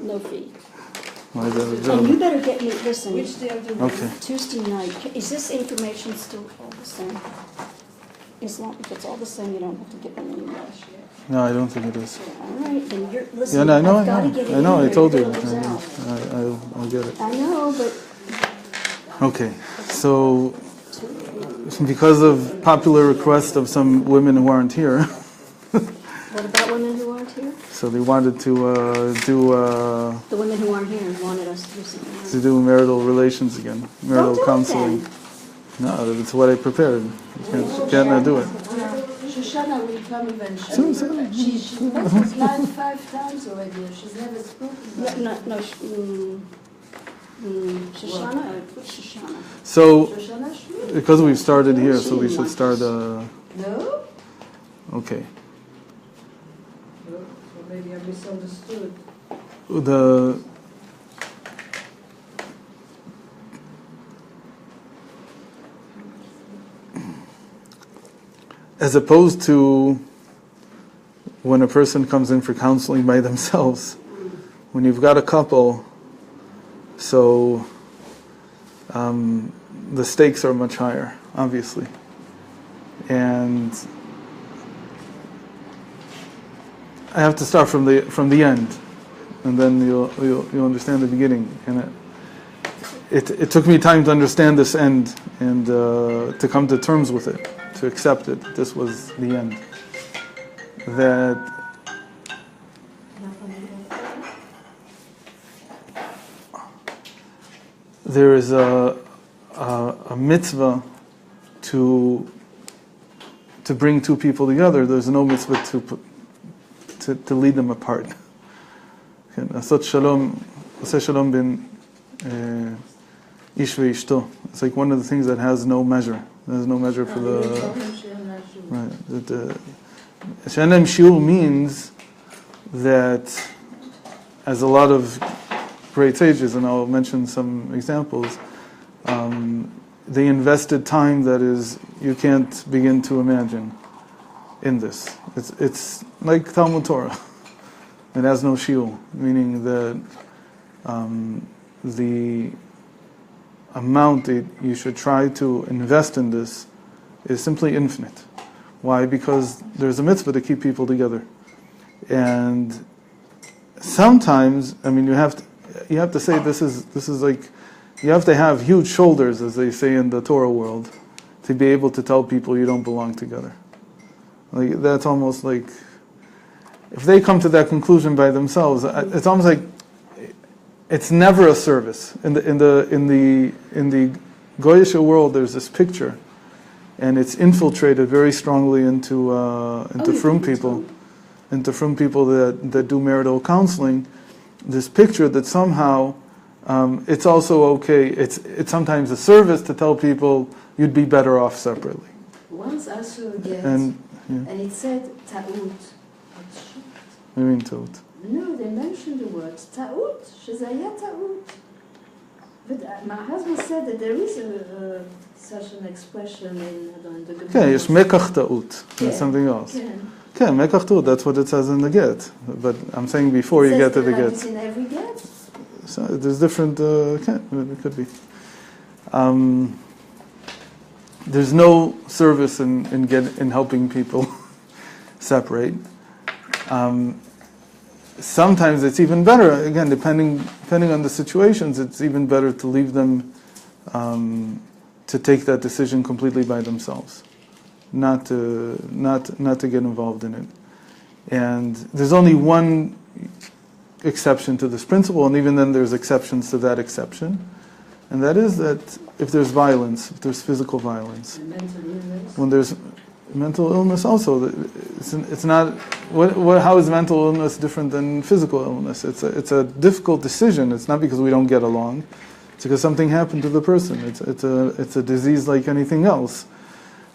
no fee. Why is that a And job? you better get me, listen, Which day of the week? Okay. Tuesday night, is this information still all the same? As long, if it's all the same, you don't have to get them anymore. No, I don't think it is. All right, then you're, Yeah, listen, no, I know, I've got to get it in I know, I there. told you. You're gonna lose out. I'll get it. I know, but Okay, so because of popular request of some women who aren't here, what about women who aren't here? so they wanted to The women who aren't here wanted us to do something else. do marital relations again, marital Don't do it counseling. then. No, that's what I prepared. You can't not do it. Shoshana will come eventually. So- She applied 5 times already. She's never spoken. No, Shoshana, which Shoshana? So, Shoshana Schmidt? because we've started here, so we should start. No? Okay. Or maybe I misunderstood. The as opposed to when a person comes in for counseling by themselves, when you've got a couple, so the stakes are much higher, obviously, and I have to start from the end, and then you'll understand the beginning. And it took me time to understand this end and to come to terms with it, to accept it. This was the end. That there is a mitzvah to bring two people together. There's no mitzvah to lead them apart. Asot shalom, aseh shalom bin ish ve'ishto. It's like one of the things that has no measure. There's no measure for the right. She'enem shiur means that, as a lot of great sages, and I'll mention some examples, they invested time that is you can't begin to imagine in this. It's like Talmud Torah. It has no shiur, meaning that the amount that you should try to invest in this is simply infinite. Why? Because there's a mitzvah to keep people together, and sometimes, I mean, you have to say this is like you have to have huge shoulders, as they say in the Torah world, to be able to tell people you don't belong together. Like that's almost like if they come to that conclusion by themselves, it's almost like it's never a service. In the Goyish world, there's this picture, and it's infiltrated very strongly into frum people, that do marital counseling. This picture that somehow it's also okay. It's sometimes a service to tell people you'd be better off separately. Once I saw a get, And it said ta'ut. I mean to. No, they mentioned the word ta'ut. Shezaya ta'ut. But my husband said that there is such an expression in the Gemara. Okay, it's mekach ta'ut. That's Yeah. something else. Yeah. Okay, mekach ta'ut. That's what it says in the get. But I'm saying before you get to the Like get. it's in every get. So there's different. It could be. There's no service in helping people separate. Sometimes it's even better. Again, depending on the situations, it's even better to leave them to take that decision completely by themselves, not to get involved in it. And there's only one exception to this principle, and even then there's exceptions to that exception, and that is that if there's violence, if there's physical violence, And mental illness. when there's mental illness also, it's not, how is mental illness different than physical illness? It's a difficult decision. It's not because we don't get along, it's because something happened to the person. It's a disease like anything else.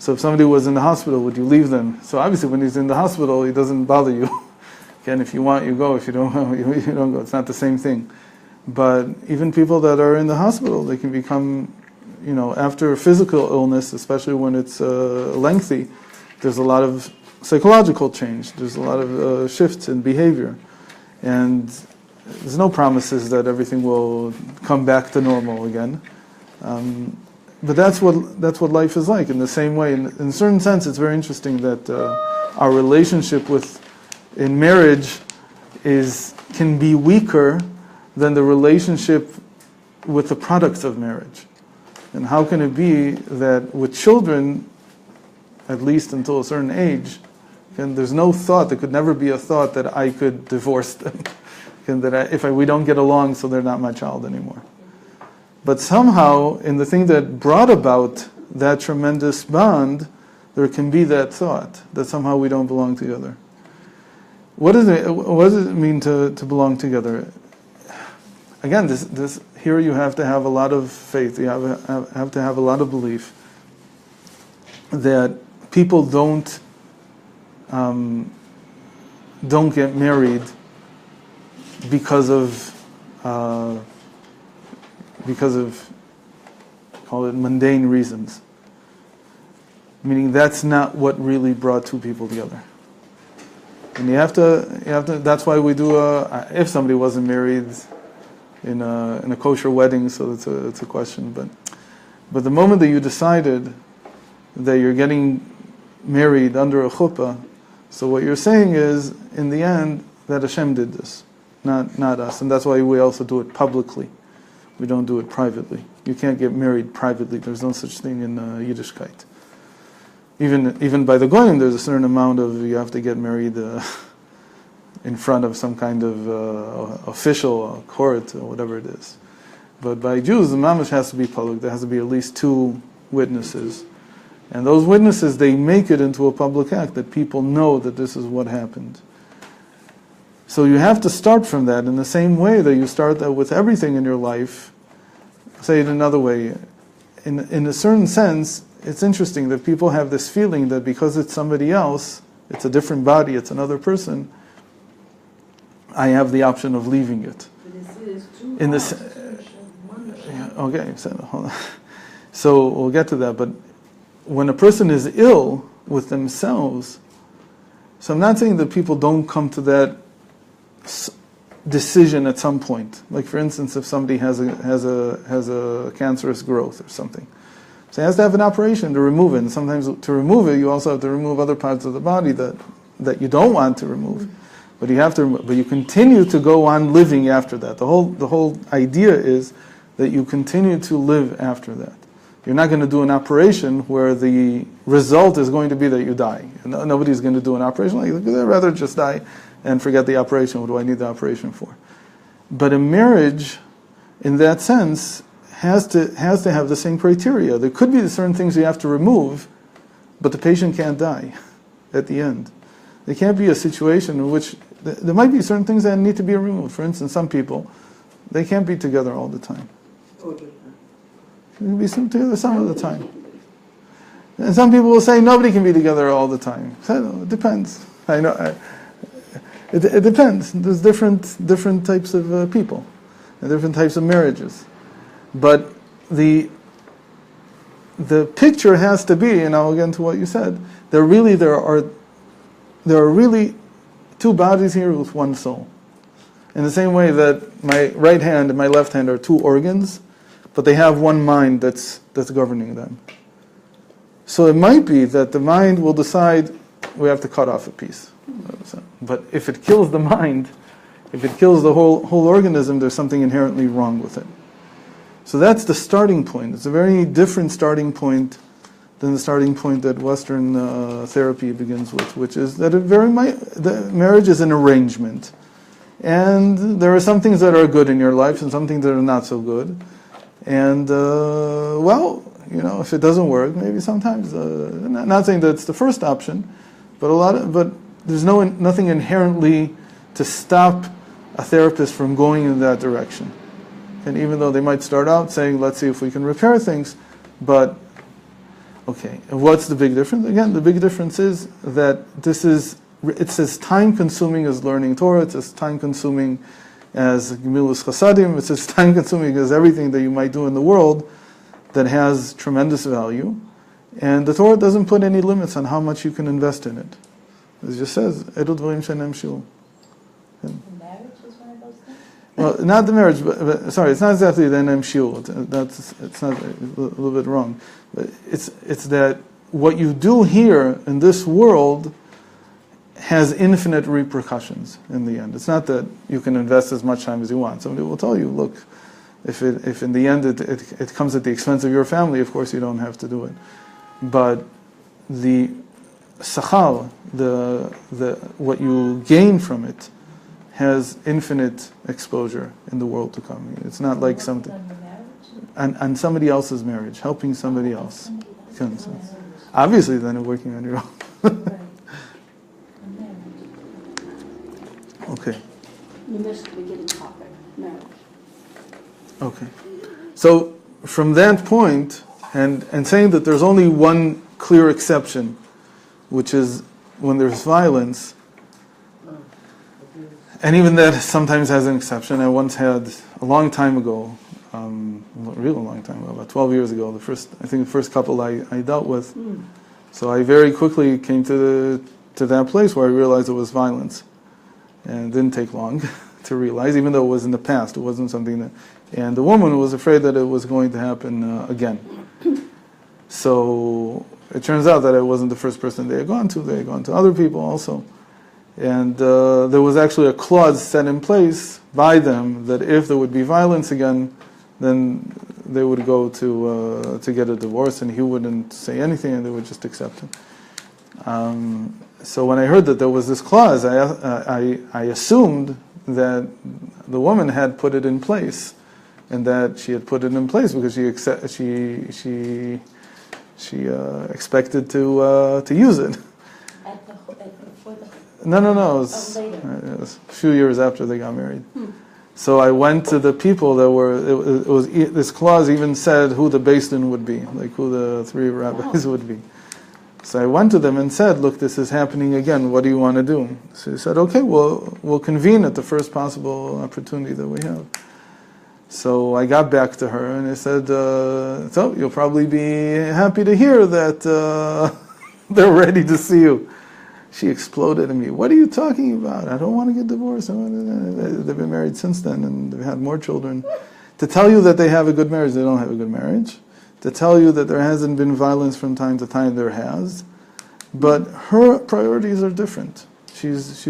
So if somebody was in the hospital, would you leave them? So obviously when he's in the hospital, he doesn't bother you. Again, if you want, you go. If you don't, you don't go. It's not the same thing. But even people that are in the hospital, they can become, after physical illness, especially when it's lengthy, there's a lot of psychological change. There's a lot of shifts in behavior. And there's no promises that everything will come back to normal again. But that's what life is like. In the same way, in a certain sense, it's very interesting that our relationship in marriage can be weaker than the relationship with the products of marriage. And how can it be that with children, at least until a certain age, there's no thought, there could never be a thought that I could divorce them, if we don't get along, so they're not my child anymore. But somehow, in the thing that brought about that tremendous bond, there can be that thought that somehow we don't belong together. What does it mean to belong together? Again, here you have to have a lot of faith. You have to have a lot of belief that people don't get married because of call it mundane reasons. Meaning that's not what really brought two people together. And you have to. That's why we do if somebody wasn't married in a kosher wedding, so it's a question. But the moment that you decided that you're getting married under a chuppah, so what you're saying is, in the end, that Hashem did this, not us, and that's why we also do it publicly. We don't do it privately. You can't get married privately. There's no such thing in Yiddishkeit. Even by the Goyim, there's a certain amount of you have to get married in front of some kind of official court or whatever it is. But by Jews, the mamash has to be public. There has to be at least 2 witnesses. And those witnesses, they make it into a public act that people know that this is what happened. So you have to start from that in the same way that you start that with everything in your life. Say it another way. In a certain sense, it's interesting that people have this feeling that because it's somebody else, it's a different body, it's another person, I have the option of leaving it. In this, okay, hold on. So we'll get to that. But when a person is ill with themselves, so I'm not saying that people don't come to that decision at some point. Like for instance, if somebody has a cancerous growth or something, so he has to have an operation to remove it. And sometimes to remove it, you also have to remove other parts of the body that you don't want to remove. But you continue to go on living after that. The whole idea is that you continue to live after that. You're not going to do an operation where the result is going to be that you die. Nobody's going to do an operation like that. I'd rather just die and forget the operation. What do I need the operation for? But a marriage, in that sense, has to have the same criteria. There could be certain things you have to remove, but the patient can't die at the end. There can't be a situation in which there might be certain things that need to be removed. For instance, some people, they can't be together all the time. They can be together some of the time. And some people will say nobody can be together all the time. So it depends. I know. It depends. There's different types of people, and different types of marriages. But the picture has to be, and I'll get into what you said. There are really 2 bodies here with 1 soul. In the same way that my right hand and my left hand are 2 organs, but they have 1 mind that's governing them. So it might be that the mind will decide we have to cut off a piece. But if it kills the mind, if it kills the whole organism, there's something inherently wrong with it. So that's the starting point. It's a very different starting point than the starting point that Western therapy begins with, which is that the marriage is an arrangement. And there are some things that are good in your life and some things that are not so good. And, if it doesn't work, maybe sometimes, not saying that it's the first option, but there's nothing inherently to stop a therapist from going in that direction. And even though they might start out saying, let's see if we can repair things, but, okay, and what's the big difference? Again, the big difference is that it's as time-consuming as learning Torah, it's as time-consuming as Gemilus Chasadim, it's as time-consuming as everything that you might do in the world that has tremendous value. And the Torah doesn't put any limits on how much you can invest in it. It just says, Edu Dvarim Shenem Shilu. Marriage is one of those things? Well, not the marriage, but sorry, it's not exactly the name shiur. It's not a little bit wrong, but it's that what you do here in this world has infinite repercussions in the end. It's not that you can invest as much time as you want. Somebody will tell you, look, if in the end it comes at the expense of your family, of course you don't have to do it. But the sachar, the what you gain from it, has infinite exposure in the world to come. It's not like something on somebody else's marriage, helping somebody else. Obviously, then you're working on your own. Okay. You missed the beginning topic, marriage. Okay. So from that point, and saying that there's only one clear exception, which is when there's violence, and even that sometimes has an exception. I once had, a long time ago, a real long time ago, about 12 years ago, the first couple I dealt with. So I very quickly came to that place where I realized it was violence. And it didn't take long to realize, even though it was in the past, it wasn't something that... And the woman was afraid that it was going to happen again. So it turns out that I wasn't the first person they had gone to. They had gone to other people also. And there was actually a clause set in place by them that if there would be violence again, then they would go to get a divorce, and he wouldn't say anything, and they would just accept it. So when I heard that there was this clause, I assumed that the woman had put it in place, and that she had put it in place because she expected to use it. No. It was a few years after they got married. So I went to the people that were. It was this clause even said who the Beis Din would be, like who the three rabbis would be. So I went to them and said, "Look, this is happening again. What do you want to do?" So he said, "Okay, we'll convene at the first possible opportunity that we have." So I got back to her and I said, "So you'll probably be happy to hear that they're ready to see you." She exploded at me. "What are you talking about? I don't want to get divorced. They've been married since then, and they've had more children. To tell you that they have a good marriage, they don't have a good marriage. To tell you that there hasn't been violence from time to time, there has. But her priorities are different. She's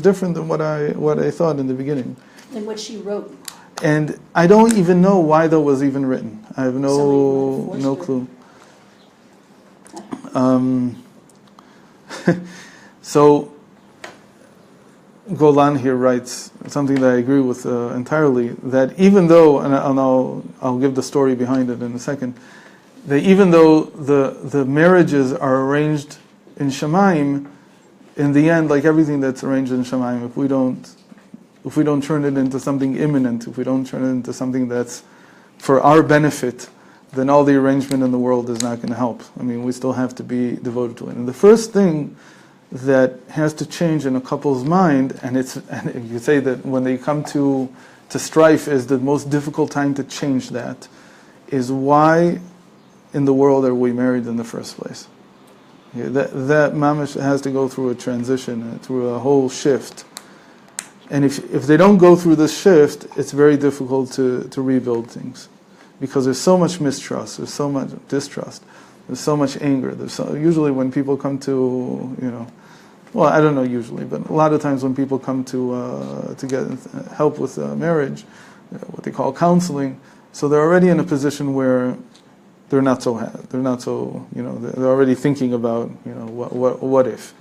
different than what I thought in the beginning." And what she wrote. And I don't even know why that was even written. I have no clue. So Golan here writes something that I agree with entirely, that even though, and I'll give the story behind it in a second, that even though the marriages are arranged in Shamayim, in the end, like everything that's arranged in Shamayim, if we don't turn it into something imminent, if we don't turn it into something that's for our benefit, then all the arrangement in the world is not going to help. I mean, we still have to be devoted to it. And the first thing that has to change in a couple's mind, and you say that when they come to strife is the most difficult time to change that, is why in the world are we married in the first place? Yeah, that mamash has to go through a transition, through a whole shift. And if they don't go through this shift, it's very difficult to rebuild things. Because there's so much mistrust, there's so much distrust, there's so much anger. Usually when people come to, well, I don't know usually, but a lot of times when people come to get help with marriage, what they call counseling, so they're already in a position where they're not so, they're already thinking about, what if.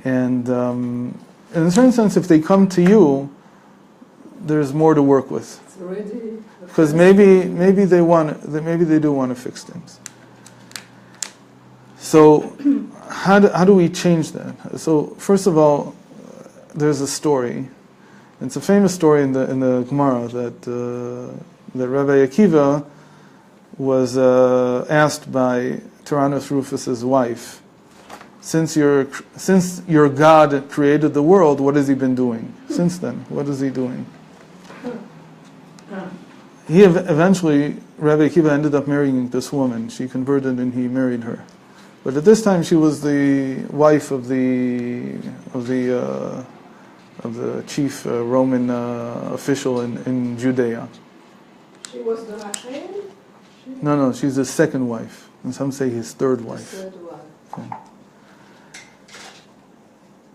And in a certain sense, if they come to you, there's more to work with. Because maybe they do want to fix things. So how do we change that? So first of all, there's a story. It's a famous story in the Gemara that Rabbi Akiva was asked by Tyrannus Rufus's wife, since your God created the world, what has he been doing since then? What is he doing? He eventually, Rabbi Akiva ended up marrying this woman. She converted and he married her. But at this time, she was the wife of the the chief Roman official in Judea. She was the Rachel? No, she's his second wife, and some say his third The wife. third one. Okay.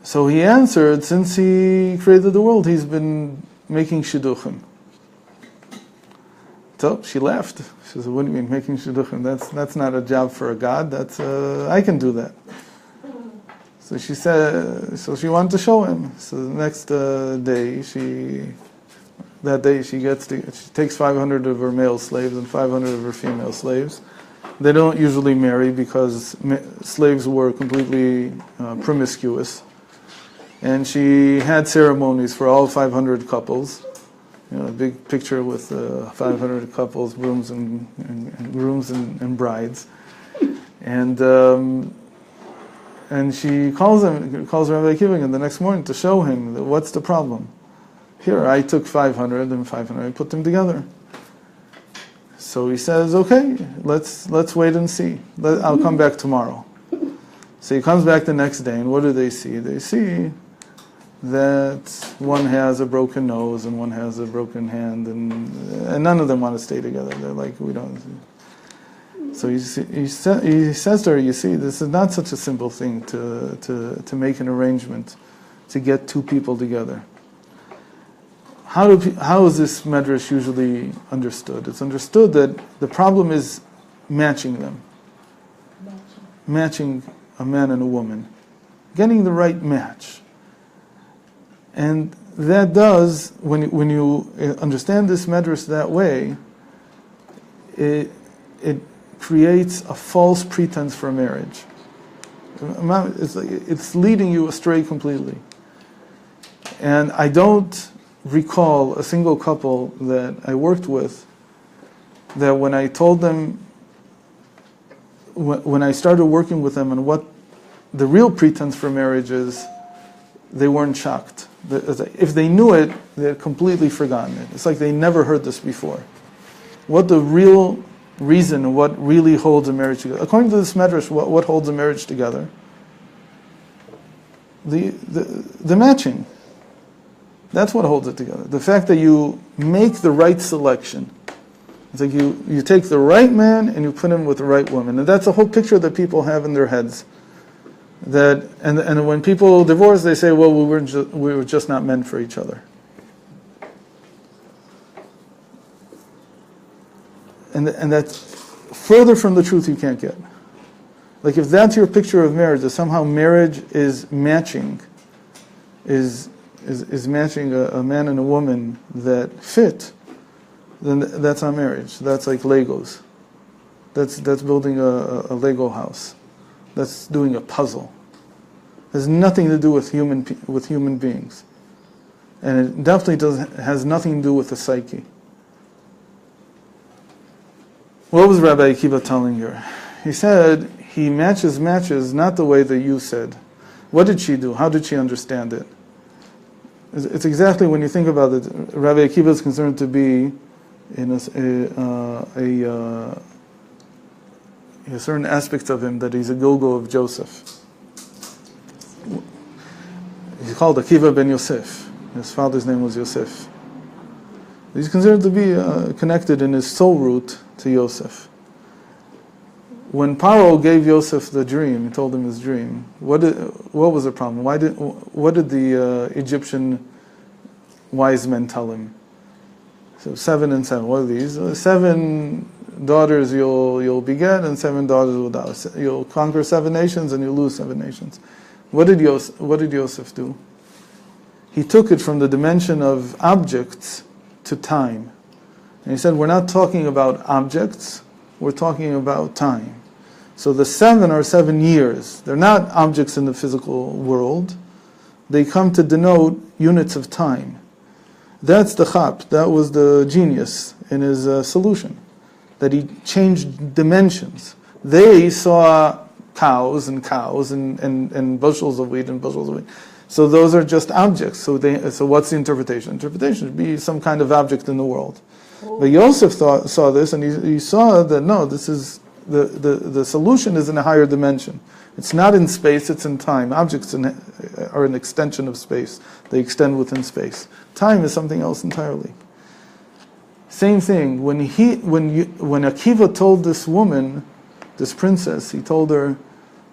So he answered, since he created the world, he's been making shidduchim. So she laughed. She said, "What do you mean making shidduchim? That's not a job for a god. That's I can do that." So she said. So she wanted to show him. So the next day, she takes 500 of her male slaves and 500 of her female slaves. They don't usually marry because slaves were completely promiscuous. And she had ceremonies for all 500 couples. A big picture with 500 couples, grooms and grooms and brides. And she calls Rabbi Akiva the next morning to show him that what's the problem. Here, I took 500 and 500, I put them together. So he says, okay, let's wait and see. I'll come back tomorrow. So he comes back the next day, and what do they see? They see that one has a broken nose and one has a broken hand, and none of them want to stay together. They're like, we don't. So he says to her, you see, this is not such a simple thing to make an arrangement to get two people together. How is this medrash usually understood? It's understood that the problem is matching them. Matching a man and a woman. Getting the right match. And that does, when you understand this medrash that way, it creates a false pretense for marriage. It's leading you astray completely. And I don't recall a single couple that I worked with that when I told them, when I started working with them on what the real pretense for marriage is, they weren't shocked. If they knew it, they had completely forgotten it. It's like they never heard this before. What the real reason and what really holds a marriage together. According to this medrash, what holds a marriage together? The matching. That's what holds it together. The fact that you make the right selection. It's like you take the right man and you put him with the right woman. And that's a whole picture that people have in their heads. And when people divorce, they say, well, we were just not meant for each other. And that's further from the truth you can't get. Like if that's your picture of marriage, that somehow marriage is matching, is matching a man and a woman that fit, then that's not marriage. That's like Legos. That's building a Lego house. That's doing a puzzle. It has nothing to do with human beings, and it definitely has nothing to do with the psyche. What was Rabbi Akiva telling her? He said he matches not the way that you said. What did she do? How did she understand it? It's exactly when you think about it. Rabbi Akiva is concerned to be in a certain aspects of him that he's a Gilgal of Joseph. He's called Akiva ben Yosef. His father's name was Yosef. He's considered to be connected in his soul root to Yosef. When Paro gave Yosef the dream, he told him his dream. What was the problem? What did the Egyptian wise men tell him? So 7 and 7. What are these? 7 daughters you'll beget, and 7 daughters will die. You'll conquer 7 nations, and you'll lose 7 nations. What did Yosef do? He took it from the dimension of objects to time. And he said, we're not talking about objects, we're talking about time. So the 7 are 7 years. They're not objects in the physical world. They come to denote units of time. That's the chap, that was the genius in his solution, that he changed dimensions. They saw cows and bushels of wheat and bushels of wheat. So those are just objects. So what's the interpretation? Interpretation should be some kind of object in the world. But Yosef saw this, and he saw that no, this is The solution is in a higher dimension. It's not in space, it's in time. Objects are an extension of space. They extend within space. Time is something else entirely. Same thing, when Akiva told this woman, this princess, he told her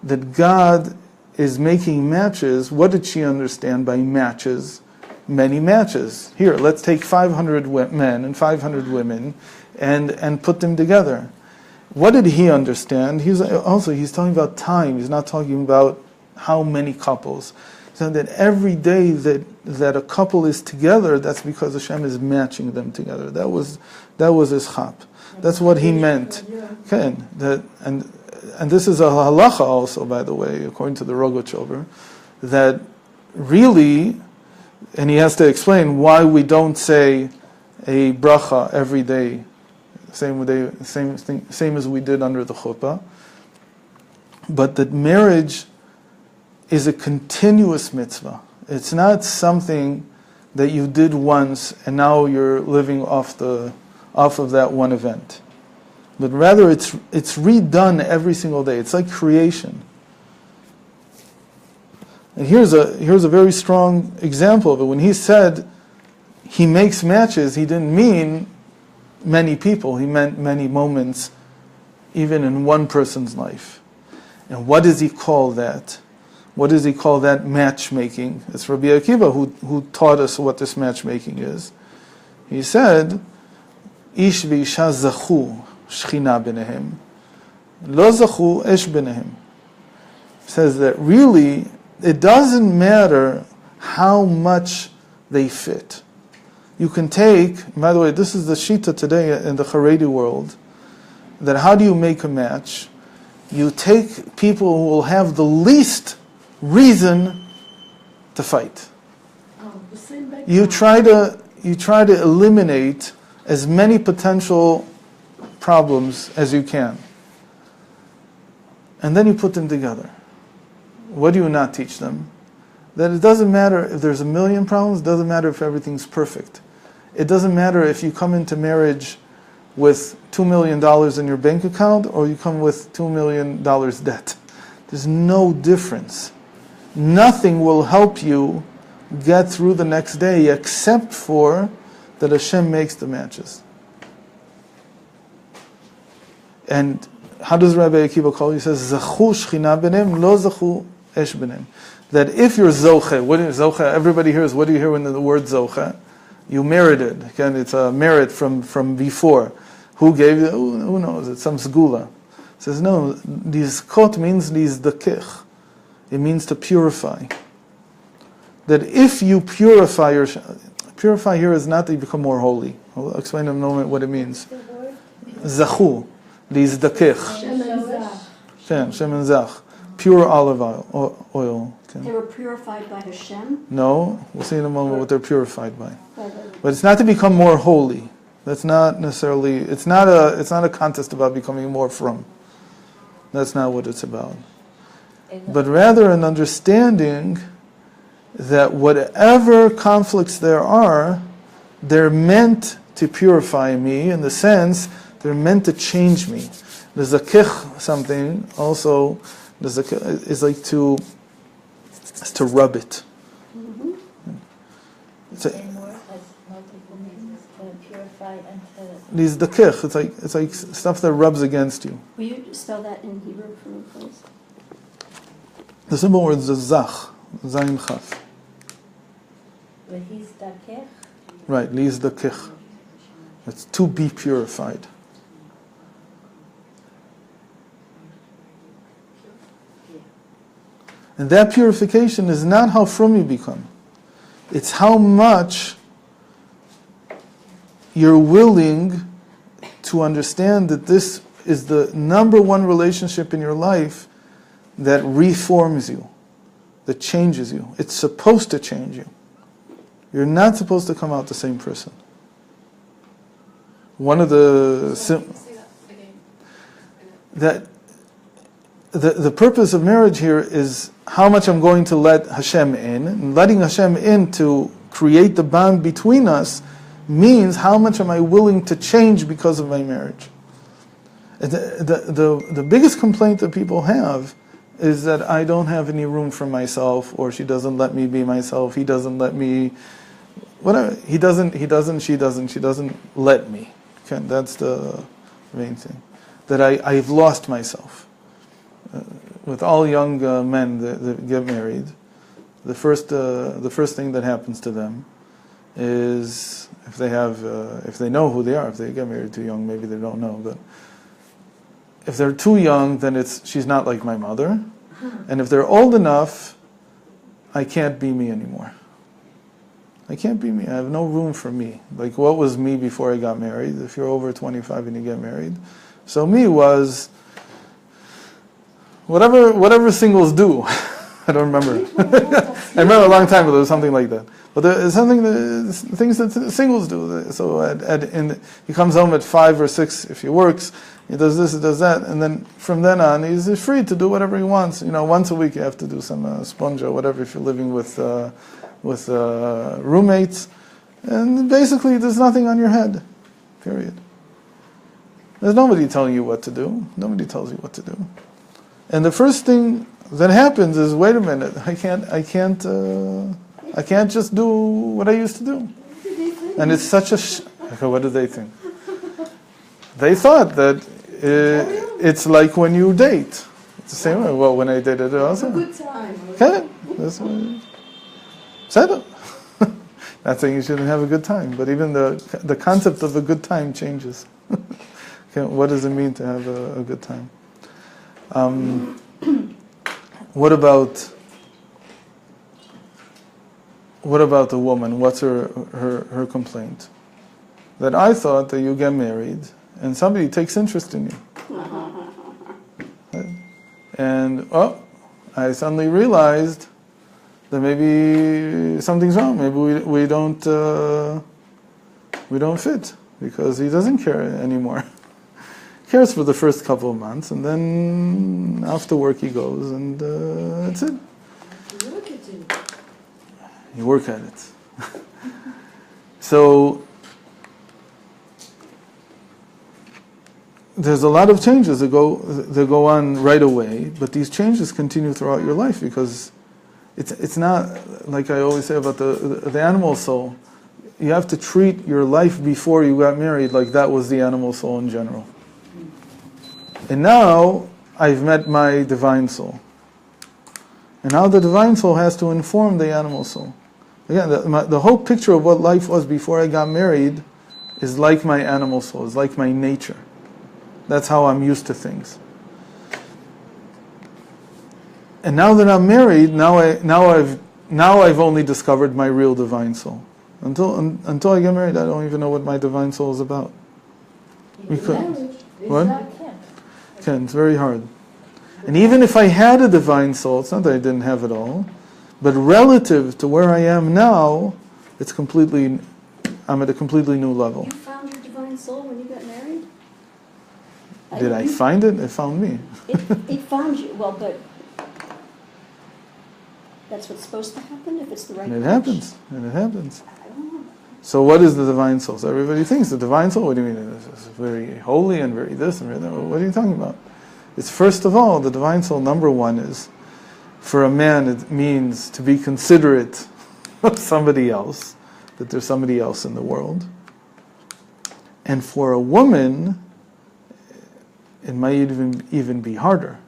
that God is making matches. What did she understand by matches? Many matches. Here, let's take 500 men and 500 women and put them together. What did he understand? He's talking about time. He's not talking about how many couples. So that every day that a couple is together, that's because Hashem is matching them together. That was his chap. That's what he meant. Okay, and this is a halacha also, by the way, according to the Rogochover, that really, and he has to explain why we don't say a bracha every day, same as we did under the chuppah, but that marriage is a continuous mitzvah. It's not something that you did once and now you're living off of that one event. But rather it's redone every single day. It's like creation. And here's a very strong example of it. When he said he makes matches, he didn't mean many people. He meant many moments, even in one person's life. And what does he call that? What does he call that matchmaking? It's Rabbi Akiva who taught us what this matchmaking is. He said, Ish v'isha zachu shchina b'nehem, lo zachu esh b'nehem. Says that really, it doesn't matter how much they fit. You can take, by the way, this is the shita today in the Haredi world, that how do you make a match? You take people who will have the least reason to fight. You try to eliminate as many potential problems as you can. And then you put them together. What do you not teach them? That it doesn't matter if there's a million problems, it doesn't matter if everything's perfect. It doesn't matter if you come into marriage with $2 million in your bank account or you come with $2 million debt. There's no difference. Nothing will help you get through the next day except for that Hashem makes the matches. And how does Rabbi Akiva call it? He says, Zachu shchina b'nem, lo zachu esh b'nem. That if you're zoche, what is zoche? Everybody hears, what do you hear when the word zoche? You merited. Again, it's a merit from before. Who gave you? Who knows? It's some sgula. He says, no, lizkot means lizdakich. It means to purify. That if you purify here is not that you become more holy. I'll explain in a moment what it means. Zachu, lizdakich. Shem zach. Pure olive oil. Okay. They were purified by Hashem? No, we'll see in a moment what they're purified by. But it's not to become more holy. That's not necessarily. It's not a contest about becoming more from. That's not what it's about. But rather an understanding that whatever conflicts there are, they're meant to purify me in the sense they're meant to change me. The zakich something also is like to rub it. Mm-hmm. These zakich, it's like stuff that rubs against you. Will you spell that in Hebrew for me, please? The simple word is zach, zayin chaf. Right, lizdakich. It's to be purified. And that purification is not how from you become. It's how much you're willing to understand that this is the number one relationship in your life that reforms you, that changes you. It's supposed to change you. You're not supposed to come out the same person. One of the the purpose of marriage here is how much I'm going to let Hashem in. And letting Hashem in to create the bond between us means how much am I willing to change because of my marriage. The biggest complaint that people have is that I don't have any room for myself, or she doesn't let me be myself, he doesn't let me, whatever, she doesn't let me. Okay, that's the main thing. That I've lost myself. With all young men that get married, the first thing that happens to them is if they know who they are. If they get married too young, maybe they don't know. But if they're too young, then she's not like my mother. And if they're old enough, I can't be me anymore. I can't be me. I have no room for me. Like what was me before I got married? If you're over 25 and you get married, so me was whatever singles do. I don't remember. I remember a long time ago there was something like that. But there's things that singles do. So he comes home at 5 or 6 if he works. He does this, he does that, and then from then on he's free to do whatever he wants. Once a week you have to do some sponge or whatever if you're living with roommates, and basically there's nothing on your head. Period. There's nobody telling you what to do. Nobody tells you what to do. And the first thing that happens is, wait a minute, I can't just do what I used to do. And it's such a what do they think? They thought that it's like when you date. It's the same way. Well, when I dated also. Good time. Okay. Said it. Not saying you shouldn't have a good time, but even the concept of a good time changes. Okay, what does it mean to have a good time? What about the woman? What's her complaint? That I thought that you get married and somebody takes interest in you. Right? And I suddenly realized that maybe something's wrong. Maybe we don't fit because he doesn't care anymore. Cares for the first couple of months, and then after work he goes, and that's it. You look at him. You work at it. So there's a lot of changes that go on right away, but these changes continue throughout your life because it's not like I always say about the animal soul. You have to treat your life before you got married like that was the animal soul in general. And now I've met my divine soul. And now the divine soul has to inform the animal soul. Again, the whole picture of what life was before I got married is like my animal soul, is like my nature. That's how I'm used to things. And now that I'm married, now I've only discovered my real divine soul. Until I get married, I don't even know what my divine soul is about. What? It's very hard. And even if I had a divine soul, it's not that I didn't have it all, but relative to where I am now, I'm at a completely new level. You found your divine soul when you got married? Did I find it? It found me. It found you. Well, but that's what's supposed to happen if it's the right And it match. happens. And it happens. I don't know. So what is the divine soul? So everybody thinks the divine soul, what do you mean? It's very holy and very this and very that. What are you talking about? It's first of all, the divine soul, number one is, for a man it means to be considerate of somebody else, that there's somebody else in the world. And for a woman, it might even be harder.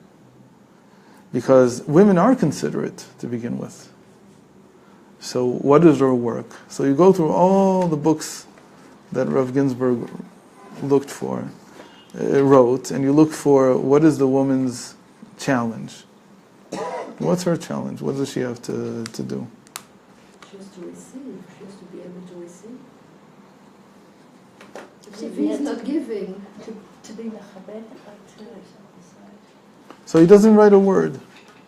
Because women are considerate to begin with. So what is her work? So you go through all the books that Rav Ginsburg wrote, and you look for what is the woman's challenge. What's her challenge? What does she have to do? She has to receive. She has to be able to receive. So If he's not giving, To be mechabed, So he doesn't write a word.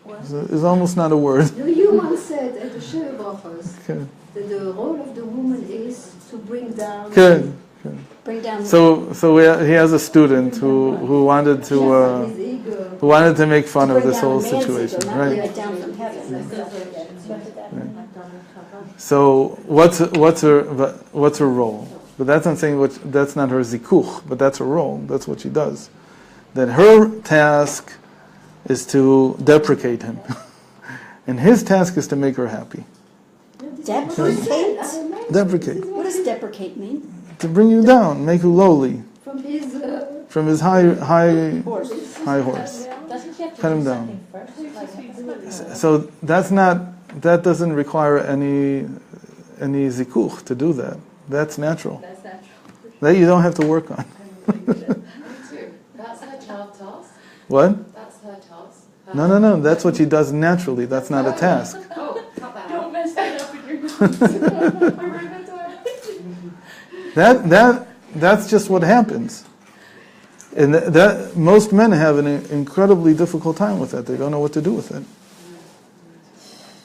It's almost not a word. you once said at the Sheva Brachos Okay. that the role of the woman is to bring down. Good. Bring down So he has a student who wanted his to make fun of this whole situation, not right? bring it down from heaven. So what's her role? But that's not saying that's not her zikuch, but that's her role. That's what she does. that her task is to deprecate him. And his task is to make her happy. Deprecate? Deprecate. What does deprecate mean? To bring you down, make you lowly. From his High Horse. horse. Doesn't she have to Cut do him down. something first? Like, So that doesn't require any zikuch to do that. That's natural. that's natural. That you don't have to work on. Me too. That's her child task. What? That's her task. No. That's what she does naturally. That's not a task. Oh, cut that out. Don't mess that up in your notes. That's just what happens. And that most men have an incredibly difficult time with that. They don't know what to do with it.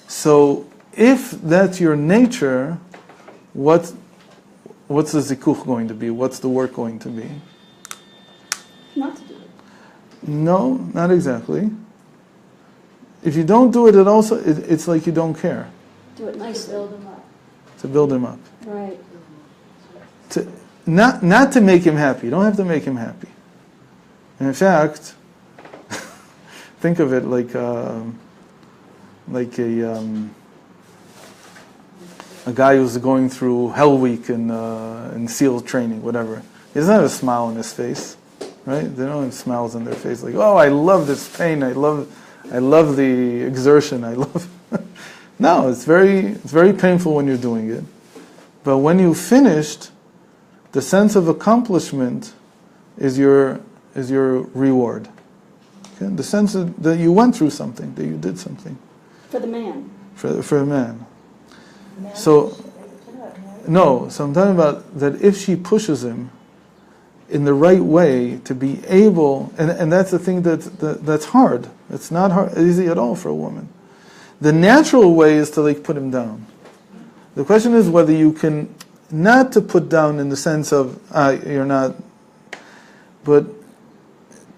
So if that's your nature, what's the zikuch going to be? What's the work going to be? Not to do it. No, not exactly. If you don't do it, it's like you don't care. Do it nicely. Build them up. To build him up. Right. Not to make him happy. You don't have to make him happy. And in fact, think of it like a guy who's going through Hell Week in SEAL training, whatever. He doesn't have a smile on his face, right? They don't have smiles on their face like, oh, I love this pain. I love the exertion. I love. No, it's very painful when you're doing it, but when you've finished, the sense of accomplishment is your reward. Okay? The sense that you went through something, that you did something. For the man. For a man. So I'm talking about that if she pushes him in the right way to be able, and that's the thing that's hard. It's not easy at all for a woman. The natural way is to put him down. The question is whether you can, not to put down in the sense of you're not, but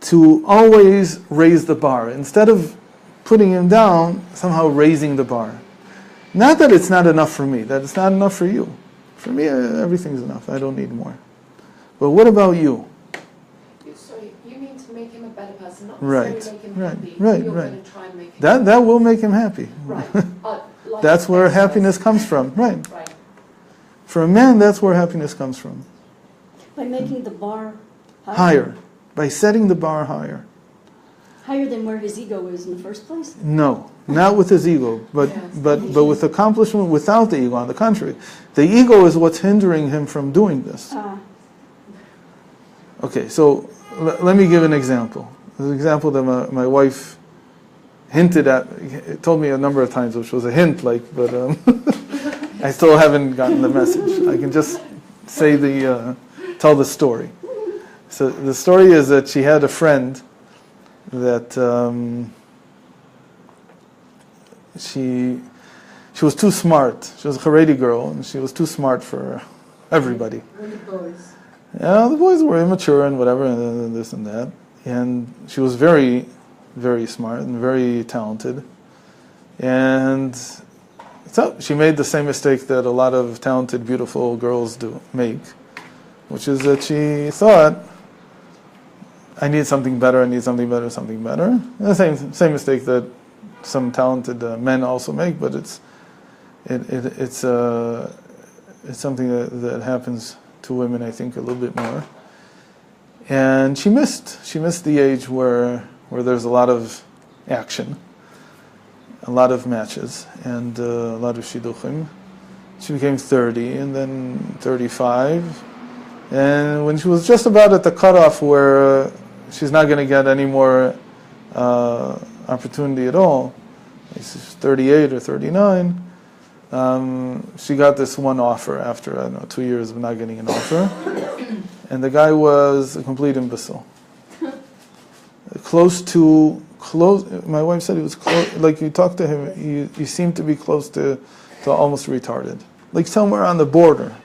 to always raise the bar. Instead of putting him down, somehow raising the bar. Not that it's not enough for me, that it's not enough for you. For me, everything's enough. I don't need more. But what about you? Sorry, you mean to make him a better person, not Right, necessarily make him right, happy. right, You're right. going to try and make him That will make him happy. Right. Like That's where exercise. happiness comes from. Right. Right. For a man, that's where happiness comes from. By making the bar Higher. By setting the bar higher. higher than where his ego is in the first place. No, not with his ego, but Yes. but with accomplishment without the ego. On the contrary, the ego is what's hindering him from doing this. Okay, so let me give an example. An example that my wife hinted at, told me a number of times, which was a hint, but I still haven't gotten the message. I can just say tell the story. So the story is that she had a friend that she was too smart. She was a Haredi girl, and she was too smart for everybody. the boys. Yeah, the boys were immature and whatever, and this and that. And she was very, very smart and very talented. And so she made the same mistake that a lot of talented, beautiful girls make, which is that she thought, I need something better, something better. And the same mistake that some talented men also make, but it's something that happens to women, I think, a little bit more. And she missed the age where there's a lot of action, a lot of matches, and a lot of shidduchim. She became 30, and then 35, and when she was just about at the cutoff where she's not going to get any more opportunity at all, she's 38 or 39, she got this one offer after, 2 years of not getting an offer. And the guy was a complete imbecile. My wife said he was close, like you talk to him, you seemed to be close to almost retarded. Like somewhere on the border.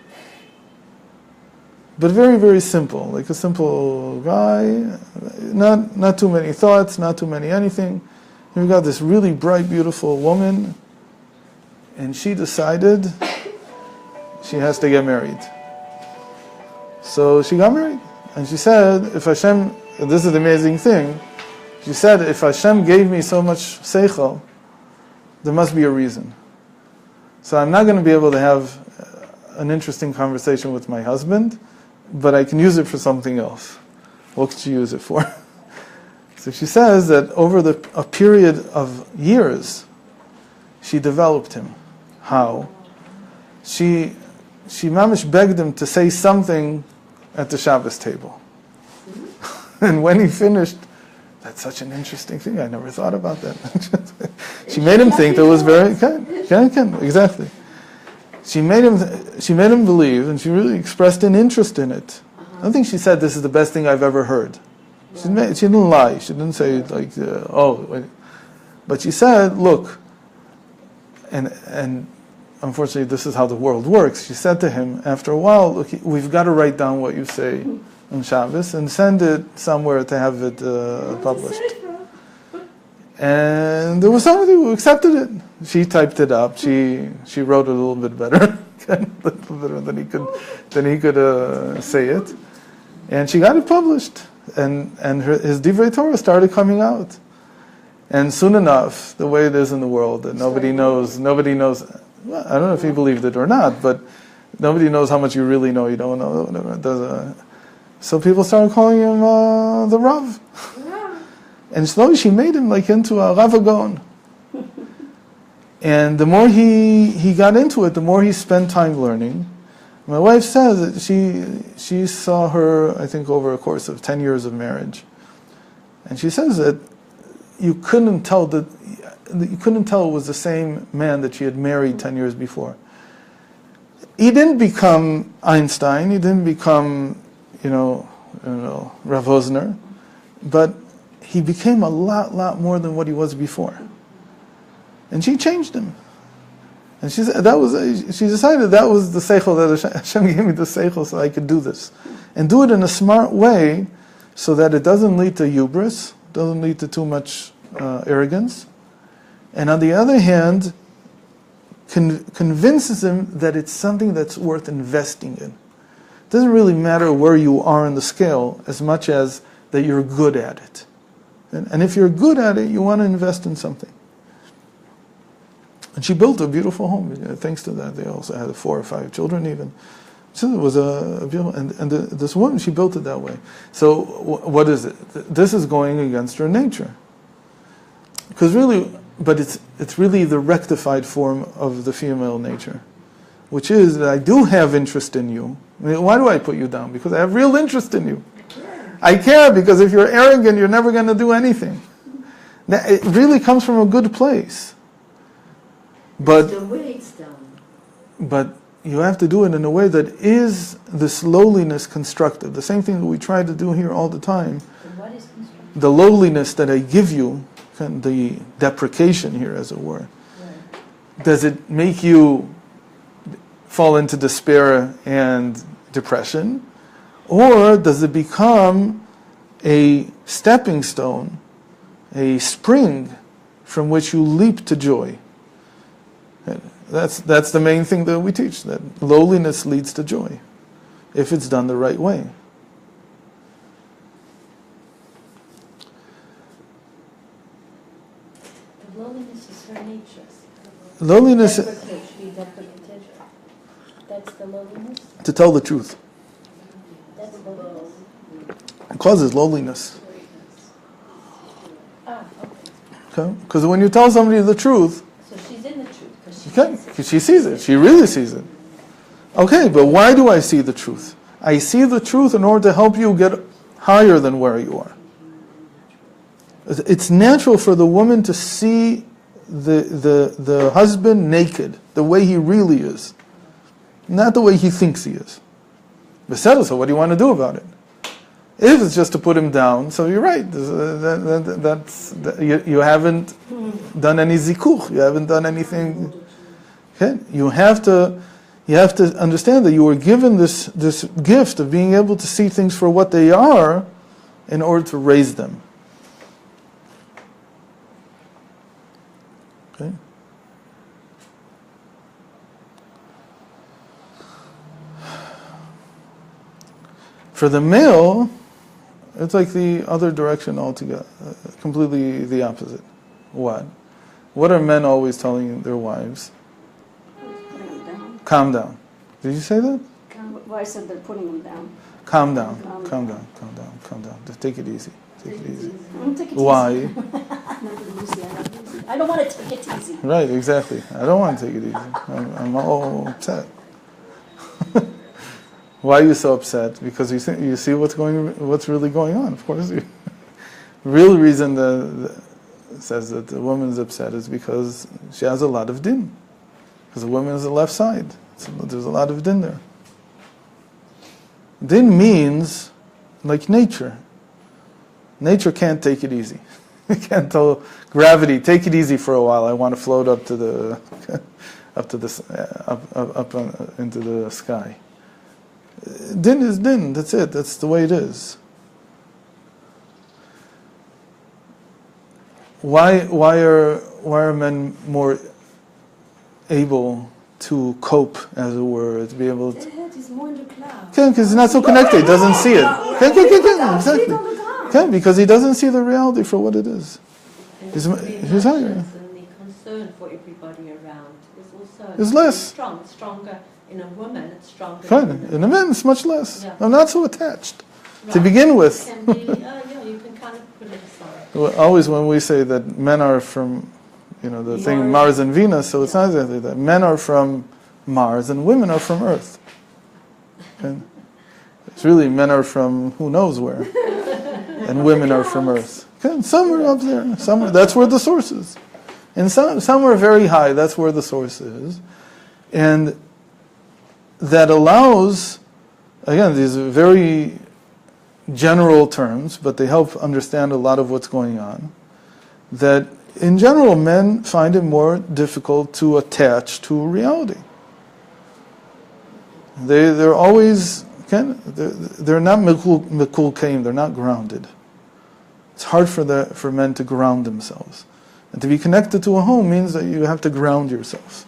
But very, very simple. Like a simple guy, not too many thoughts, not too many anything. And we got this really bright, beautiful woman, and she decided she has to get married. So she got married, and she said, if Hashem this is the amazing thing. She said, if Hashem gave me so much seichel, there must be a reason. So I'm not going to be able to have an interesting conversation with my husband, but I can use it for something else. What could she use it for? So she says that over a period of years, she developed him. How? She mamish begged him to say something at the Shabbos table. And when he finished, that's such an interesting thing. I never thought about that. She made him think that was very exactly. She made him believe, and she really expressed an interest in it. I don't think she said this is the best thing I've ever heard. She didn't lie. She didn't say like but she said, look, and unfortunately this is how the world works. She said to him after a while, look, we've got to write down what you say on Shabbos and send it somewhere to have it published. And there was somebody who accepted it. She typed it up. She wrote it a little bit better, a little better than he could say it. And she got it published. And his Divrei Torah started coming out. And soon enough, the way it is in the world, that nobody knows. Well, I don't know if he believed it or not, but nobody knows how much you really know. You don't know. Whatever. So people started calling him the Rav. Yeah. And slowly she made him like into a Rav Agon. And the more he got into it, the more he spent time learning. My wife says that she saw her, I think, over a course of 10 years of marriage. And she says that you couldn't tell it was the same man that she had married 10 years before. He didn't become Einstein, he didn't become, Rav Hosner, but he became a lot more than what he was before. And she changed him. And she decided that was the seichel, that Hashem gave me the seichel so I could do this. And do it in a smart way so that it doesn't lead to hubris, doesn't lead to too much arrogance. And on the other hand, convinces him that it's something that's worth investing in. It doesn't really matter where you are in the scale as much as that you're good at it. And if you're good at it, you want to invest in something. And she built a beautiful home. Thanks to that, they also had 4 or 5 children even. So it was a beautiful, this woman, she built it that way. So what is it? This is going against her nature. Because really, but it's really the rectified form of the female nature, which is that I do have interest in you. I mean, why do I put you down? Because I have real interest in you. I care, because if you're arrogant, you're never going to do anything. Now, it really comes from a good place. But the way it's done. But you have to do it in a way that is this lowliness constructive. The same thing that we try to do here all the time. What is constructive? The lowliness that I give you, the deprecation here, as it were. Right. Does it make you fall into despair and depression? Or does it become a stepping stone, a spring from which you leap to joy? That's the main thing that we teach, that lowliness leads to joy, if it's done the right way. The lowliness is her nature. Lowliness, that's the lowliness? to tell the truth. That's lowliness. It causes lowliness. Ah, Okay? Because when you tell somebody the truth, so she's in the truth. because she sees it. She really sees it. Okay, but why do I see the truth? I see the truth in order to help you get higher than where you are. It's natural for the woman to see the husband naked, the way he really is, not the way he thinks he is. So what do you want to do about it? If it's just to put him down, so you're right. You haven't done any zikuch. You haven't done anything. Okay? You have to understand that you were given this gift of being able to see things for what they are, in order to raise them. Okay. For the male, It's like the other direction altogether, completely the opposite. What? What are men always telling their wives? Putting them down. Calm down. Did you say that? Well, I said they're putting them down. Calm down. Calm Calm down. Calm down. Calm down. Just take it easy. Take it easy. Take it Why? easy. I don't want to take it easy. Right, exactly. I don't want to take it easy. I'm all upset. Why are you so upset? Because you see what's really going on. Of course, the real reason that says that the woman's upset is because she has a lot of din. Because the woman is the left side. So there's a lot of din there. Din means like nature. Nature can't take it easy. You can't tell gravity, take it easy for a while. I want to float up to the into the sky. Din is din. That's it. That's the way it is. Why are men more able to cope, as it were, to be able to? The head is more in the cloud. Because he's not so connected. He doesn't see it. Exactly. Okay, because he doesn't see the reality for what it is. He's higher. And the concern for everybody around is also It's less. stronger in a woman. It's stronger. Fine. In a man, it's much less. I'm not so attached to begin with. Can be, you can kind of put it aside. Well, always when we say that men are from, the thing Mars and Venus, so it's not exactly that. Men are from Mars and women are from Earth. And it's really men are from who knows where, and women are from Earth. Okay, somewhere up there, somewhere. That's where the source is, and somewhere very high. That's where the source is, and that allows, again, these are very general terms, but they help understand a lot of what's going on. That in general, men find it more difficult to attach to reality. They're always, they're not mekulkeim, they're not grounded. It's hard for men to ground themselves. And to be connected to a home means that you have to ground yourself.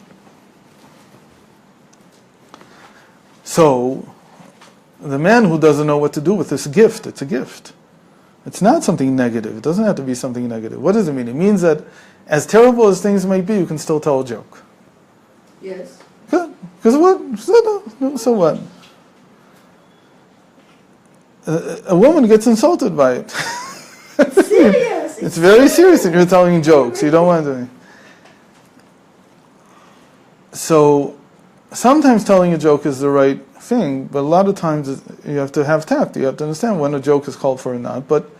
So, the man who doesn't know what to do with this gift, it's a gift. It's not something negative. It doesn't have to be something negative. What does it mean? It means that as terrible as things might be, you can still tell a joke. Yes. Good. Because what? So what? A woman gets insulted by it. Serious. It's very serious and you're telling jokes. You don't want to. So, sometimes telling a joke is the right thing, but a lot of times you have to have tact. You have to understand when a joke is called for or not. But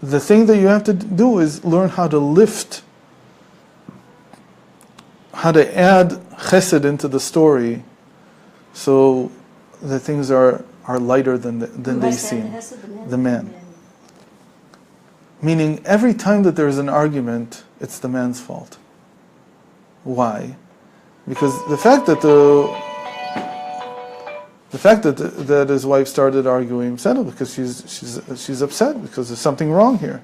the thing that you have to do is learn how to lift, how to add chesed into the story so that things are lighter than they seem. The man. Meaning every time that there's an argument, it's the man's fault. Why? Because the fact that that his wife started arguing settled because she's upset because there's something wrong here.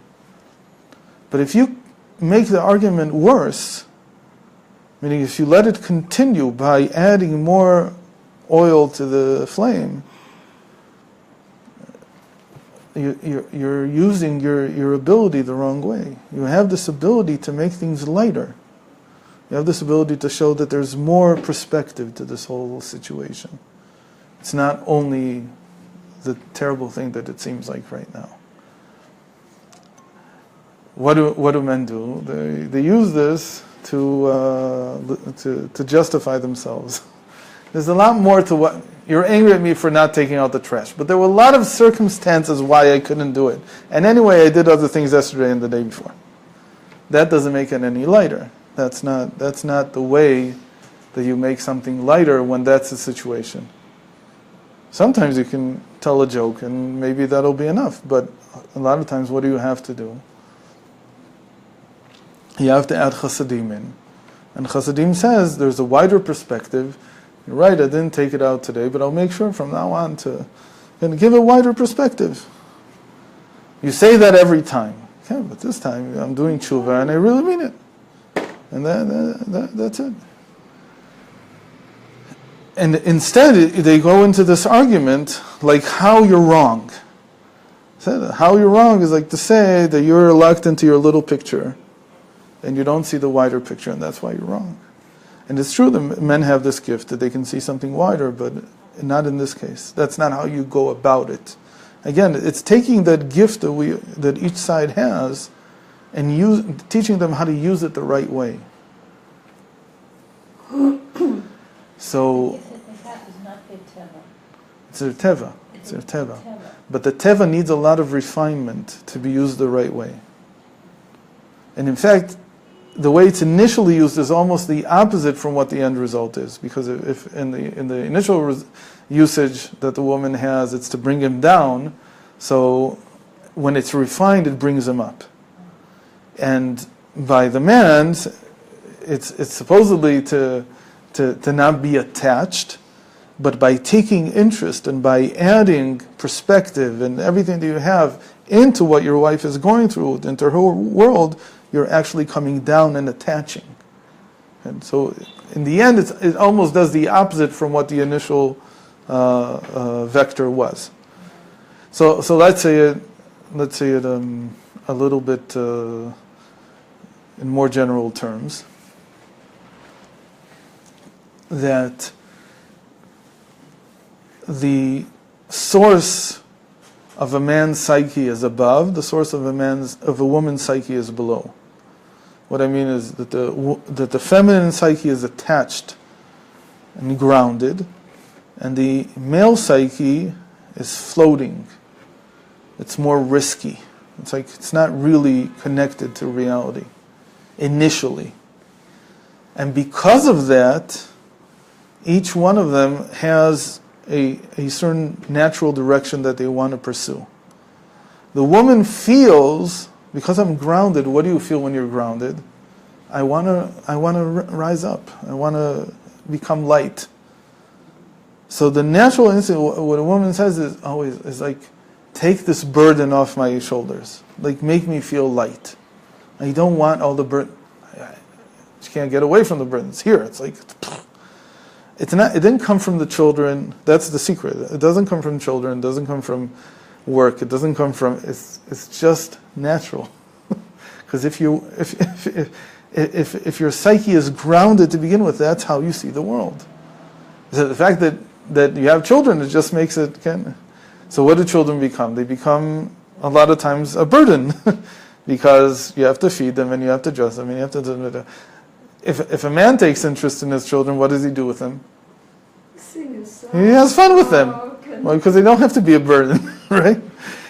But if you make the argument worse, meaning if you let it continue by adding more oil to the flame, you're using your ability the wrong way. You have this ability to make things lighter. You have this ability to show that there's more perspective to this whole situation. It's not only the terrible thing that it seems like right now. What do men do? They use this to justify themselves. There's a lot more to what you're angry at me for not taking out the trash, but there were a lot of circumstances why I couldn't do it. And anyway, I did other things yesterday and the day before. That doesn't make it any lighter. That's not the way that you make something lighter when that's the situation. Sometimes you can tell a joke and maybe that'll be enough, but a lot of times what do you have to do? You have to add chasadim in. And chasadim says there's a wider perspective. You're right, I didn't take it out today, but I'll make sure from now on to give a wider perspective. You say that every time. Okay, but this time I'm doing tshuva and I really mean it. And that's it. And instead, they go into this argument like how you're wrong. So how you're wrong is like to say that you're locked into your little picture and you don't see the wider picture, and that's why you're wrong. And it's true that men have this gift that they can see something wider, but not in this case. That's not how you go about it. Again, it's taking that gift that each side has and teaching them how to use it the right way. So it's their teva. It's their teva. But the teva needs a lot of refinement to be used the right way. And in fact, the way it's initially used is almost the opposite from what the end result is. Because if in the initial usage that the woman has, it's to bring him down. So when it's refined, it brings him up. And by the man, it's supposedly to not be attached, but by taking interest and by adding perspective and everything that you have into what your wife is going through, into her world, you're actually coming down and attaching. And so in the end, it almost does the opposite from what the initial vector was. So let's say it a little bit in more general terms, that the source of a man's psyche is above, the source of a woman's psyche is below. What I mean is that the feminine psyche is attached and grounded, and the male psyche is floating. It's more risky. It's like it's not really connected to reality initially. And because of that, each one of them has a certain natural direction that they want to pursue. The woman feels, because I'm grounded, what do you feel when you're grounded? I want to rise up. I want to become light. So the natural instinct, what a woman says is always is like, take this burden off my shoulders. Like, make me feel light. I don't want all the burden. She can't get away from the burden. It's here. It's like, it's not. It didn't come from the children. That's the secret. It doesn't come from children. It doesn't come from work. It doesn't come from. It's just natural. Because if your psyche is grounded to begin with, that's how you see the world. So the fact that you have children, it just makes it. So what do children become? They become a lot of times a burden, because you have to feed them and you have to dress them and you have to. If a man takes interest in his children, what does he do with them? Sing a song. He has fun with them. Well, because they don't have to be a burden, right?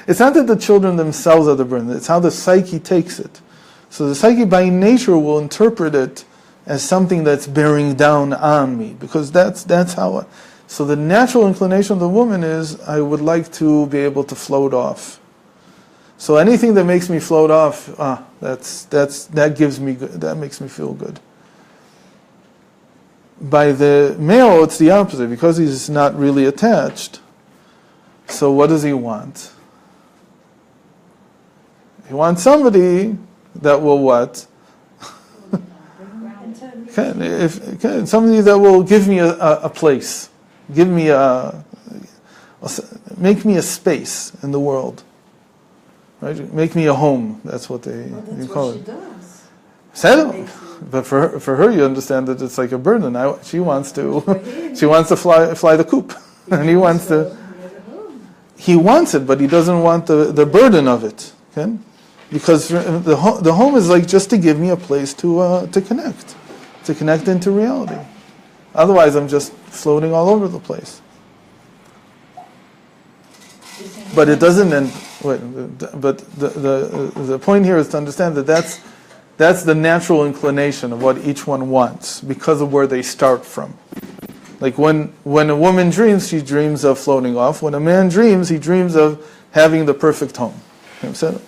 It's not that the children themselves are the burden. It's how the psyche takes it. So the psyche by nature will interpret it as something that's bearing down on me, because that's how. So the natural inclination of the woman is, I would like to be able to float off. So anything that makes me float off, that gives me good, that makes me feel good. By the male, it's the opposite, because he's not really attached. So what does he want? He wants somebody that will what? Somebody that will give me a place, give me make me a space in the world, right? Make me a home. That's what they call it. Does. But for her, you understand that it's like a burden. She wants to fly the coop, and he wants to. He wants it, but he doesn't want the burden of it. Okay? Because the home is like just to give me a place to connect into reality. Otherwise, I'm just floating all over the place. But it doesn't end. But the point here is to understand that that's the natural inclination of what each one wants, because of where they start from. Like when a woman dreams, she dreams of floating off. When a man dreams, he dreams of having the perfect home. You know what I'm saying?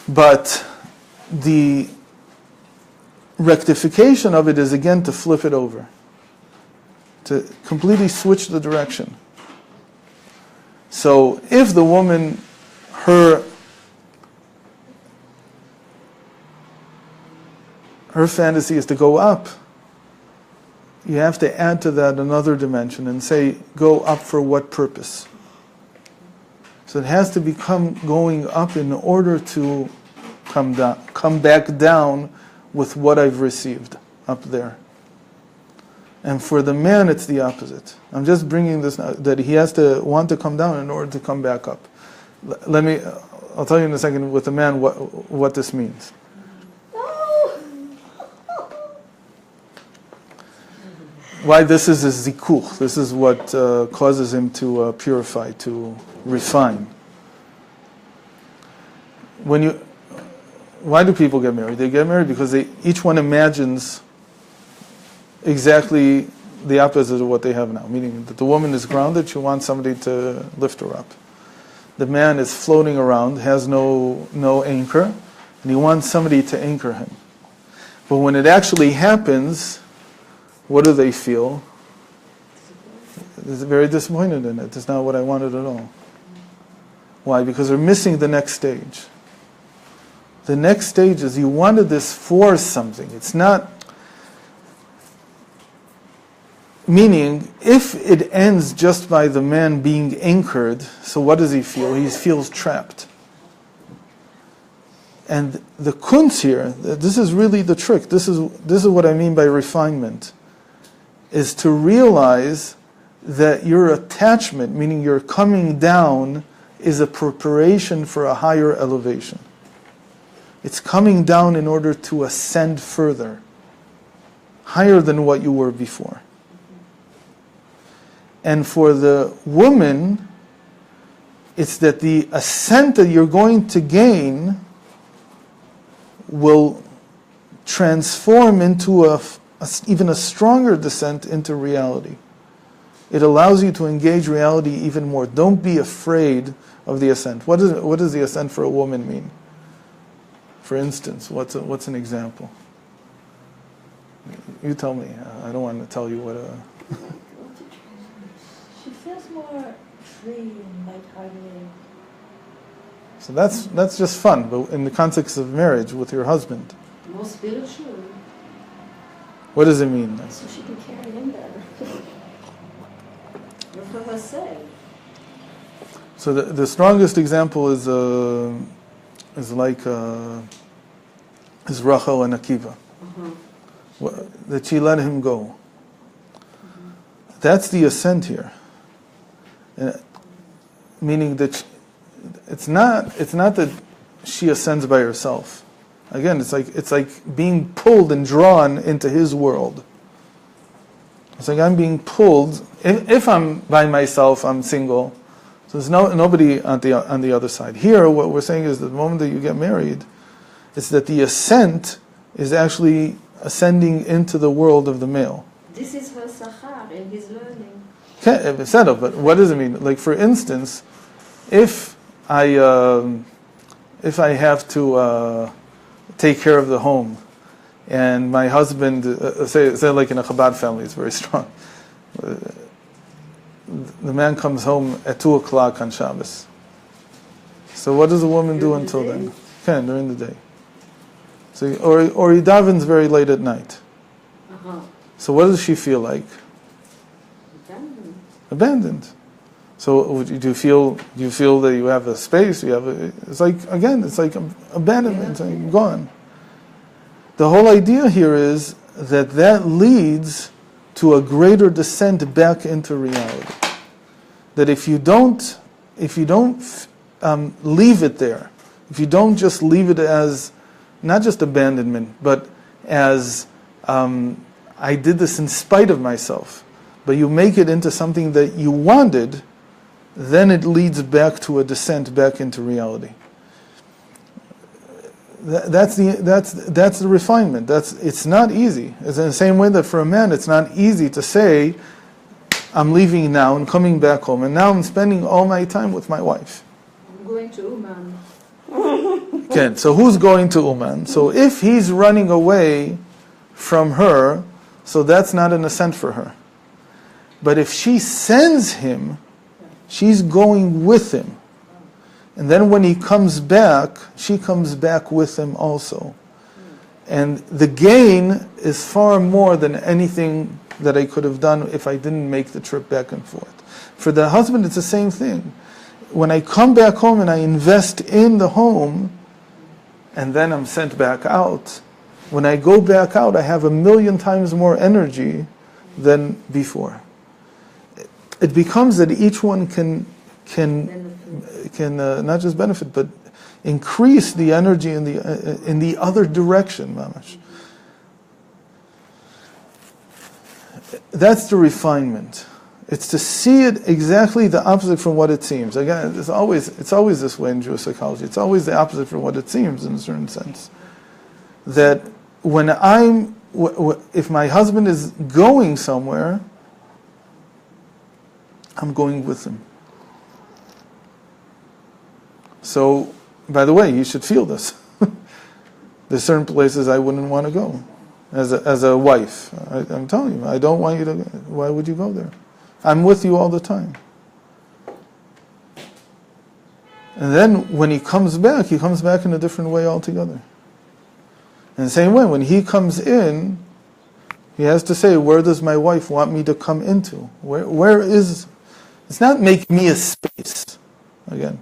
But the rectification of it is again to flip it over, to completely switch the direction. So if the woman, her fantasy is to go up, you have to add to that another dimension and say, go up for what purpose? So it has to become going up in order to come back down with what I've received up there. And for the man, it's the opposite. I'm just bringing this, that he has to want to come down in order to come back up. I'll tell you in a second with the man what this means. Why this is a zikuch. This is what causes him to purify, to refine. Why do people get married? They get married because each one imagines exactly the opposite of what they have now. Meaning that the woman is grounded, she wants somebody to lift her up. The man is floating around, has no anchor, and he wants somebody to anchor him. But when it actually happens, what do they feel? They're very disappointed in it. It's not what I wanted at all. Why? Because they're missing the next stage. The next stage is you wanted this for something. It's not... Meaning, if it ends just by the man being anchored, so what does he feel? He feels trapped. And the kunz here, this is really the trick. This is what I mean by refinement, is to realize that your attachment, meaning your coming down, is a preparation for a higher elevation. It's coming down in order to ascend further, higher than what you were before. And for the woman, it's that the ascent that you're going to gain will transform into even a stronger descent into reality. It allows you to engage reality even more. Don't be afraid of the ascent. What does the ascent for a woman mean? For instance, what's an example? You tell me. I don't want to tell you what She feels more free and lighthearted. So that's just fun, but in the context of marriage with your husband, More spiritual. what does it mean? So she can carry him better. But for herself. So the strongest example is Rachel and Akiva. That she let him go. That's the ascent here. Meaning that it's not that she ascends by herself. Again, it's like being pulled and drawn into his world. It's like I'm being pulled. If I'm by myself, I'm single. So there's nobody on the other side. Here, what we're saying is that the moment that you get married, it's that the ascent is actually ascending into the world of the male. This is her sachar and his learning. Okay, but what does it mean? Like, for instance, if I have to take care of the home, and my husband, say like in a Chabad family, it's very strong. The man comes home at 2:00 on Shabbos. So what does a woman do until then? Okay, during the day. So or he davens very late at night. So what does she feel like? Abandoned. So do you feel that you have a space? It's like abandonment. It's like gone. The whole idea here is that leads to a greater descent back into reality. That if you don't leave it there, if you don't just leave it as not just abandonment, but as I did this in spite of myself, but you make it into something that you wanted, then it leads back to a descent back into reality. That's the refinement. It's not easy. It's in the same way that for a man, it's not easy to say, I'm leaving now and coming back home, and now I'm spending all my time with my wife. I'm going to Uman. Okay, so who's going to Uman? So if he's running away from her, so that's not an ascent for her. But if she sends him, she's going with him. And then when he comes back, she comes back with him also. And the gain is far more than anything that I could have done if I didn't make the trip back and forth. For the husband, it's the same thing. when I come back home and I invest in the home, and then I'm sent back out, when I go back out, I have 1,000,000 times more energy than before. It becomes that each one can not just benefit, but increase the energy in the other direction, mamash. That's the refinement. It's to see it exactly the opposite from what it seems. Again, it's always this way in Jewish psychology. It's always the opposite from what it seems in a certain sense. That when if my husband is going somewhere, I'm going with him. So, by the way, you should feel this. There's certain places I wouldn't want to go as a wife. I'm telling you, I don't want you to. Why would you go there? I'm with you all the time. And then when he comes back in a different way altogether. In the same way, when he comes in, he has to say, where does my wife want me to come into? Where is... It's not make me a space, again.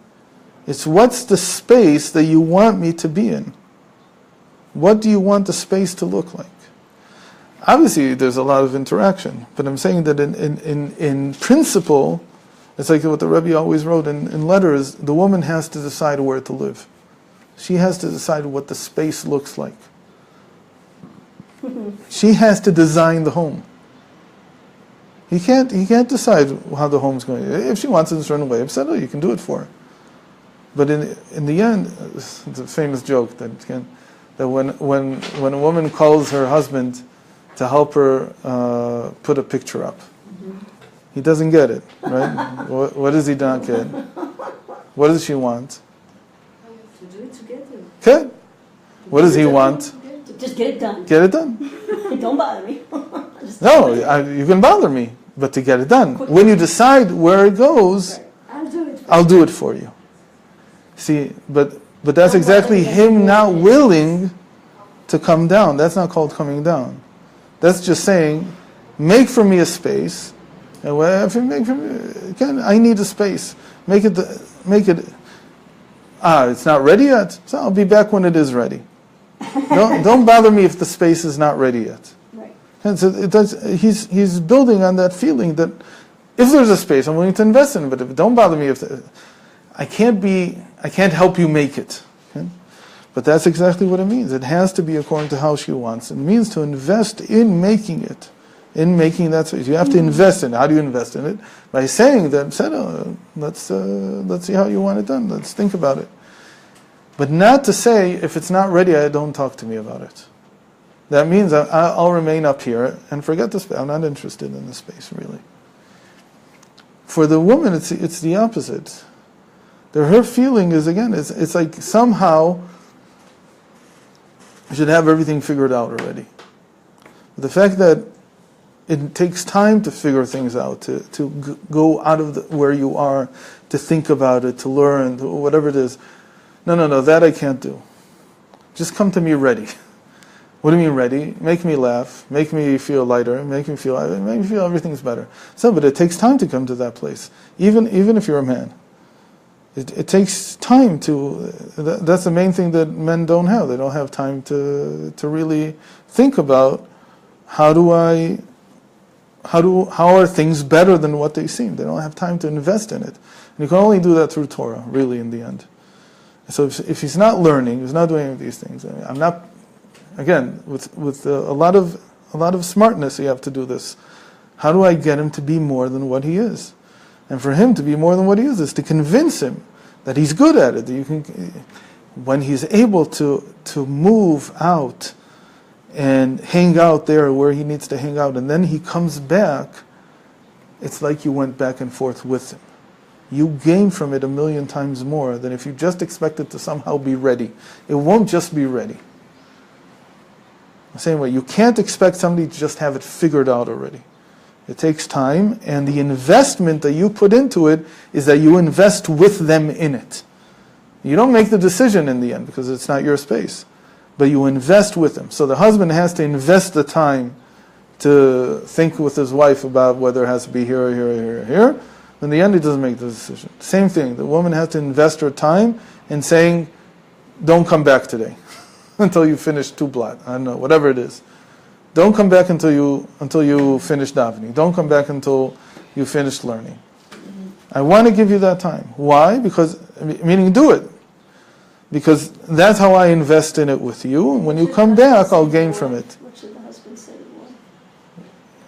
It's what's the space that you want me to be in? What do you want the space to look like? Obviously, there's a lot of interaction, but I'm saying that in principle, it's like what the Rebbe always wrote in letters, the woman has to decide where to live. She has to decide what the space looks like. She has to design the home. He can't decide how the home's going. If she wants it in a certain way, you can do it for her. But in the end, it's a famous joke that when a woman calls her husband to help her put a picture up, he doesn't get it, right? What does he not get? What does she want? To do it together. Okay. What does he want? Just get it done. Get it done. Don't bother me. No, you can bother me, but to get it done. When you decide where it goes, I'll do it for you. See, but that's exactly him not willing to come down. That's not called coming down. That's just saying, make for me a space. And if you make for me, again, I need a space. Make it. It's not ready yet. So I'll be back when it is ready. Don't bother me if the space is not ready yet. Right. And so he's building on that feeling that if there's a space, I'm willing to invest in it. But don't bother me if I can't help you make it. Okay? But that's exactly what it means. It has to be according to how she wants. It means to invest in making it, in making that space. You have to invest in it. How do you invest in it? By saying that, let's see how you want it done. Let's think about it. But not to say, if it's not ready, don't talk to me about it. That means I'll remain up here and forget the space. I'm not interested in the space, really. For the woman, it's the opposite. Her feeling is, again, it's like somehow you should have everything figured out already. But the fact that it takes time to figure things out, to go out of where you are, to think about it, to learn, whatever it is. No, that I can't do. Just come to me ready. What do you mean ready? Make me laugh, make me feel lighter, make me feel everything's better. So, but it takes time to come to that place, even if you're a man. It takes time to. That's the main thing that men don't have. They don't have time to really think about how are things better than what they seem. They don't have time to invest in it, and you can only do that through Torah, really, in the end. So if he's not learning, he's not doing any of these things. I'm not. Again, with a lot of smartness, you have to do this. How do I get him to be more than what he is? And for him to be more than what he is to convince him that he's good at it. That you can, when he's able to move out and hang out there where he needs to hang out, and then he comes back, it's like you went back and forth with him. You gain from it 1,000,000 times more than if you just expect it to somehow be ready. It won't just be ready. The same way, you can't expect somebody to just have it figured out already. It takes time, and the investment that you put into it is that you invest with them in it. You don't make the decision in the end because it's not your space, but you invest with them. So the husband has to invest the time to think with his wife about whether it has to be here or here or here or here. In the end, he doesn't make the decision. Same thing. The woman has to invest her time in saying, don't come back today until you finish two blot. I don't know, whatever it is. Don't come back until you finish davening. Don't come back until you finish learning. I want to give you that time. Why? Because, meaning do it. Because that's how I invest in it with you. And when you come back, I'll gain from it. What should the husband say to the wife?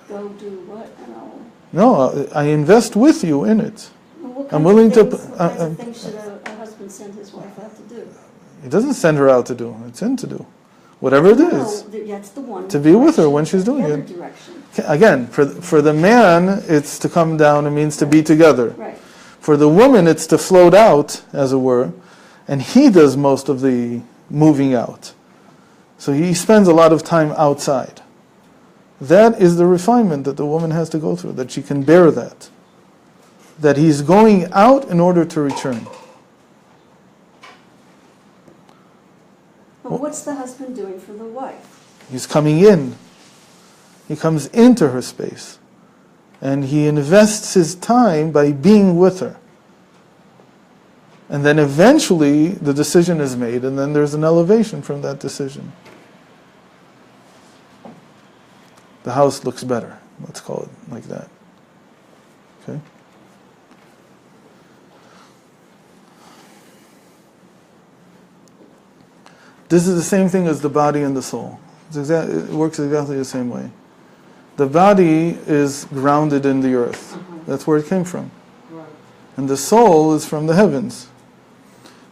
Go do what? And I'll... No, I invest with you in it. Well, what I'm kinds willing of to... things, what kinds of things should a husband send his wife out to do? He doesn't send her out to do. It's him to do. Whatever it is. No, that's the one. To be with her when she's doing the other it. direction. Again, for the man, it's to come down. It means to be together. Right. For the woman, it's to float out, as it were. And he does most of the moving out. So he spends a lot of time outside. That is the refinement that the woman has to go through, that she can bear that. That he's going out in order to return. But what's the husband doing for the wife? He's coming in. He comes into her space. And he invests his time by being with her. And then eventually the decision is made, and then there's an elevation from that decision. The house looks better. Let's call it like that. Okay? This is the same thing as the body and the soul. It works exactly the same way. The body is grounded in the earth. That's where it came from. And the soul is from the heavens.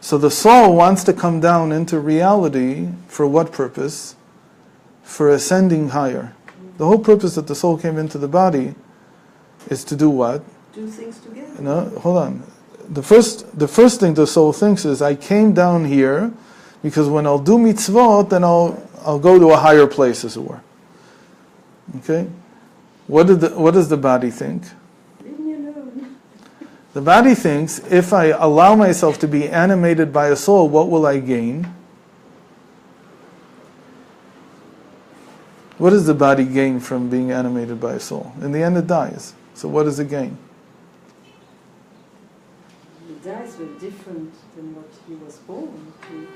So the soul wants to come down into reality for what purpose? For ascending higher. The whole purpose that the soul came into the body is to do what? Do things together. No, hold on. The first thing the soul thinks is, I came down here because when I'll do mitzvot, then I'll go to a higher place, as it were. Okay? What does the body think? Leave me alone. The body thinks, if I allow myself to be animated by a soul, what will I gain? What does the body gain from being animated by a soul? In the end, it dies. So what does it gain? He dies with different than what he was born to.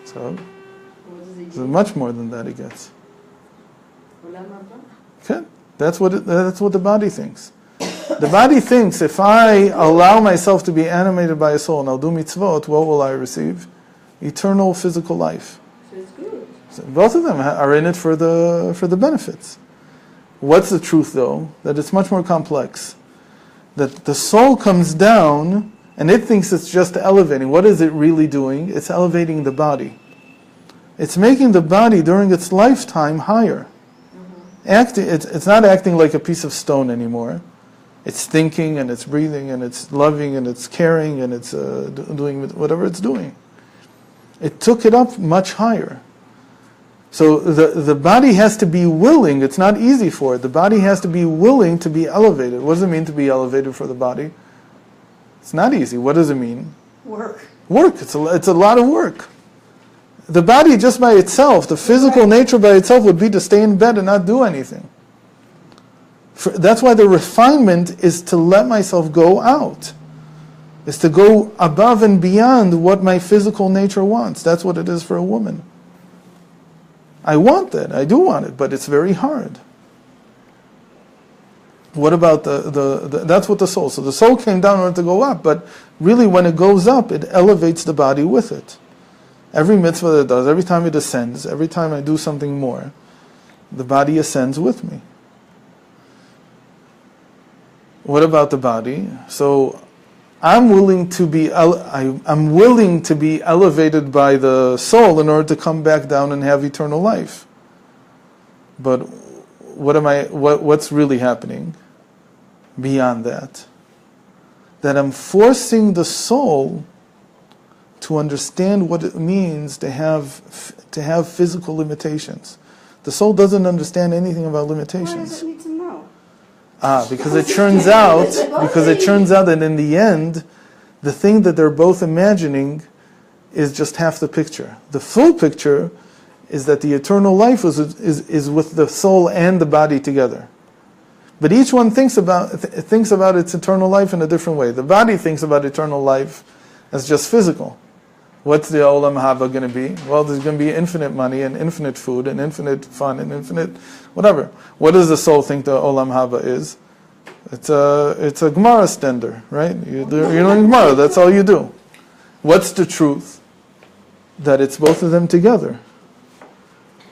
So What does he there's get? much more than that he gets. Olam haba? Okay? That's what the body thinks. The body thinks, if I allow myself to be animated by a soul and I'll do mitzvot, what will I receive? Eternal physical life. So it's good. So both of them are in it for the benefits. What's the truth, though? That it's much more complex. That the soul comes down and it thinks it's just elevating. What is it really doing? It's elevating the body. It's making the body during its lifetime higher. It's not acting like a piece of stone anymore. It's thinking and it's breathing and it's loving and it's caring and it's doing whatever it's doing. It took it up much higher. So the body has to be willing. It's not easy for it. The body has to be willing to be elevated. What does it mean to be elevated for the body? It's not easy. What does it mean? Work. Work. It's a lot of work. The body just by itself, the physical nature by itself would be to stay in bed and not do anything. That's why the refinement is to let myself go out. Is to go above and beyond what my physical nature wants. That's what it is for a woman. I want that. I do want it, but it's very hard. What about that's what the soul. So the soul came down in order to go up, but really when it goes up, it elevates the body with it. Every mitzvah that it does, every time it ascends, every time I do something more, the body ascends with me. What about the body? So I'm willing to be elevated by the soul in order to come back down and have eternal life. But what's really happening beyond that? That I'm forcing the soul to understand what it means to have physical limitations. The soul doesn't understand anything about Why does limitations. it need to know? Because it turns out that in the end, the thing that they're both imagining is just half the picture. The full picture is that the eternal life is with the soul and the body together. But each one thinks about its eternal life in a different way. The body thinks about eternal life as just physical. What's the Olam Haba going to be? Well, there's going to be infinite money and infinite food and infinite fun and infinite whatever. What does the soul think the Olam Haba is? It's a Gemara stender, right? You learn Gemara, that's all you do. What's the truth? That it's both of them together.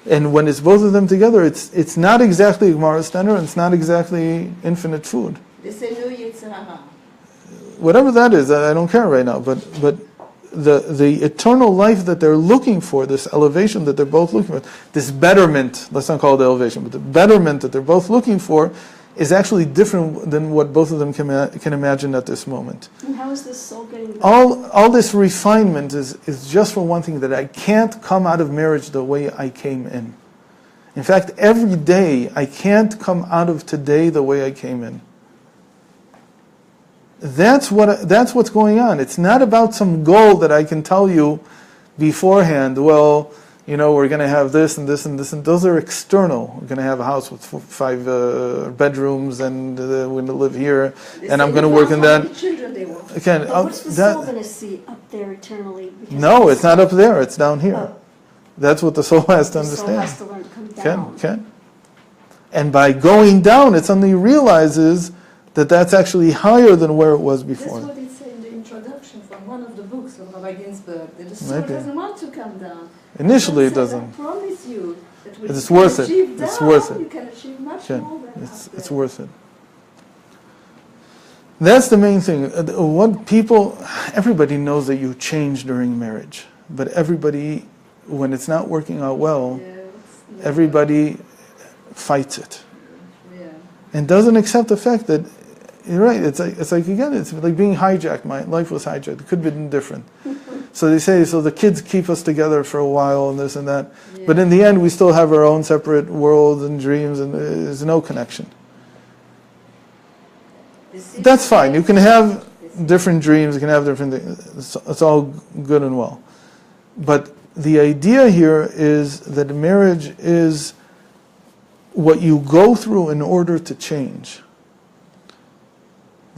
And when it's both of them together, it's not exactly a Gemara stender and it's not exactly infinite food. This is new Yitzhahara. Whatever that is, I don't care right now, but the eternal life that they're looking for, this elevation that they're both looking for, this betterment, let's not call it elevation, but the betterment that they're both looking for is actually different than what both of them can imagine at this moment. And how is this soul getting back? All this refinement is just for one thing, that I can't come out of marriage the way I came in. In fact, every day I can't come out of today the way I came in. That's what's going on. It's not about some goal that I can tell you beforehand. Well, we're going to have this and this and this, and those are external. We're going to have a house with 5 bedrooms, and we're going to live here, and I'm going to work in that. Again, But what's the soul going to see up there eternally? Because no, it's not up there. It's down here. That's what the soul has to the soul understand. has to learn to come down. Can. And by going down, it suddenly realizes that that's actually higher than where it was before. That's what it said in the introduction from one of the books of Rabbi Ginsburg, that the soul Maybe. doesn't want to come down. Initially, it says, doesn't. I promise you that when It's you worth it. achieve It's down, worth it. you can achieve much Can. more than It's up there. worth it. That's the main thing. Everybody knows that you change during marriage, but everybody, when it's not working out well, Yeah, everybody fights it yeah. and doesn't accept the fact that you're right. It's like again, it's like being hijacked. My life was hijacked. It could have been different. So they say, so the kids keep us together for a while and this and that, but in the end, we still have our own separate worlds and dreams, and there's no connection. That's fine. You can have different dreams. You can have different things. It's all good and well. But the idea here is that marriage is what you go through in order to change.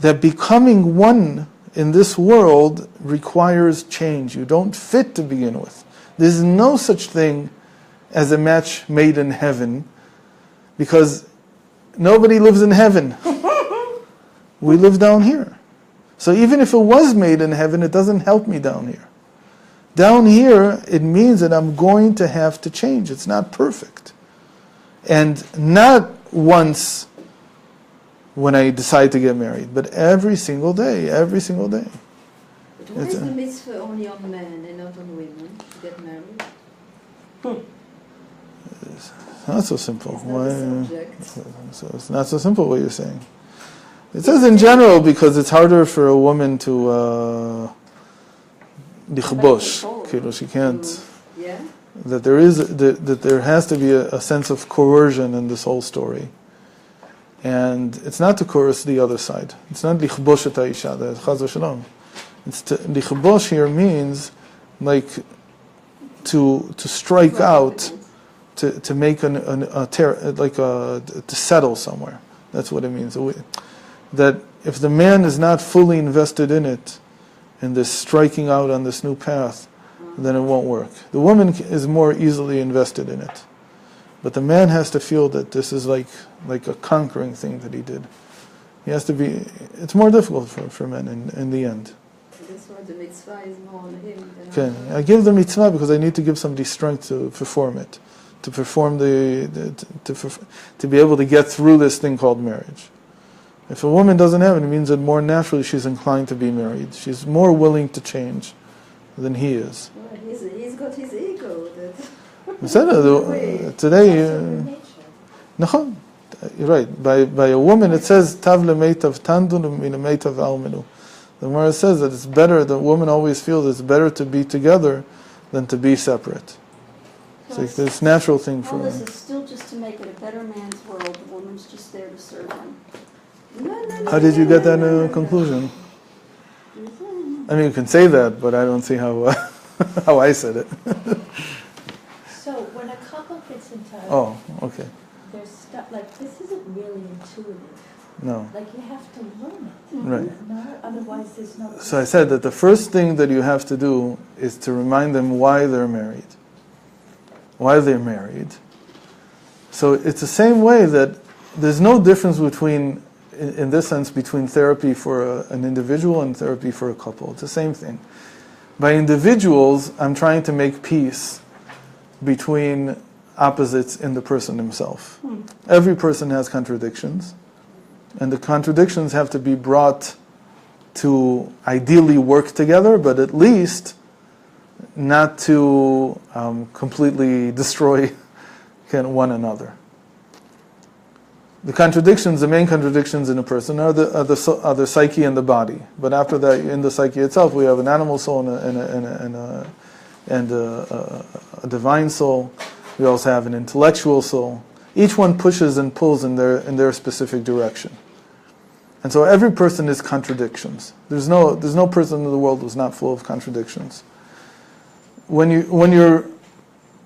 That becoming one in this world requires change. You don't fit to begin with. There's no such thing as a match made in heaven, because nobody lives in heaven. We live down here. So even if it was made in heaven, it doesn't help me down here. Down here, it means that I'm going to have to change. It's not perfect. And not once when I decide to get married, but every single day. But why is the mitzvah only on men and not on women to get married? It's not so simple. It's not a subject. So it's not so simple what you're saying. It says in general because it's harder for a woman to lichbosh. She can't. Yeah? That there has to be a sense of coercion in this whole story. And it's not to coerce the other side. It's not lichbosh et ha'isha, the chaz v'shalom. It's to lichbosh here means like to strike out, to make to settle somewhere. That's what it means. That if the man is not fully invested in it, in this striking out on this new path, then it won't work. The woman is more easily invested in it. But the man has to feel that this is like a conquering thing that he did. He has to be, it's more difficult for men in the end. That's why the mitzvah is more on him than Okay, on her. I give the mitzvah because I need to give somebody strength to perform it. To perform to be able to get through this thing called marriage. If a woman doesn't have it, it means that more naturally she's inclined to be married. She's more willing to change than he is. Well, he's got his ego. Today, נכון, you're right. By a woman, it says tav lemeitav tandun min lemeitav alminu. The Gemara says that it's better. The woman always feels it's better to be together than to be separate. It's like this natural thing for All this her. is still just to make it a better man's world. The woman's just there to serve him. How did you get that conclusion? I mean, you can say that, but I don't see how how I said it. So when a couple gets into Oh, okay. their stuff, like this isn't really intuitive. No. Like you have to learn it. Right. No, otherwise there's no. So I said that the first thing that you have to do is to remind them why they're married. Why they're married. So it's the same way that there's no difference between, in this sense, between therapy for an individual and therapy for a couple. It's the same thing. By individuals, I'm trying to make peace between opposites in the person himself. Every person has contradictions, and the contradictions have to be brought to ideally work together, but at least not to completely destroy one another. The contradictions, the main contradictions in a person are the psyche and the body. But after that, in the psyche itself, we have an animal soul and a divine soul. We also have an intellectual soul. Each one pushes and pulls in their specific direction. And so every person is contradictions. There's no person in the world who's not full of contradictions. When you're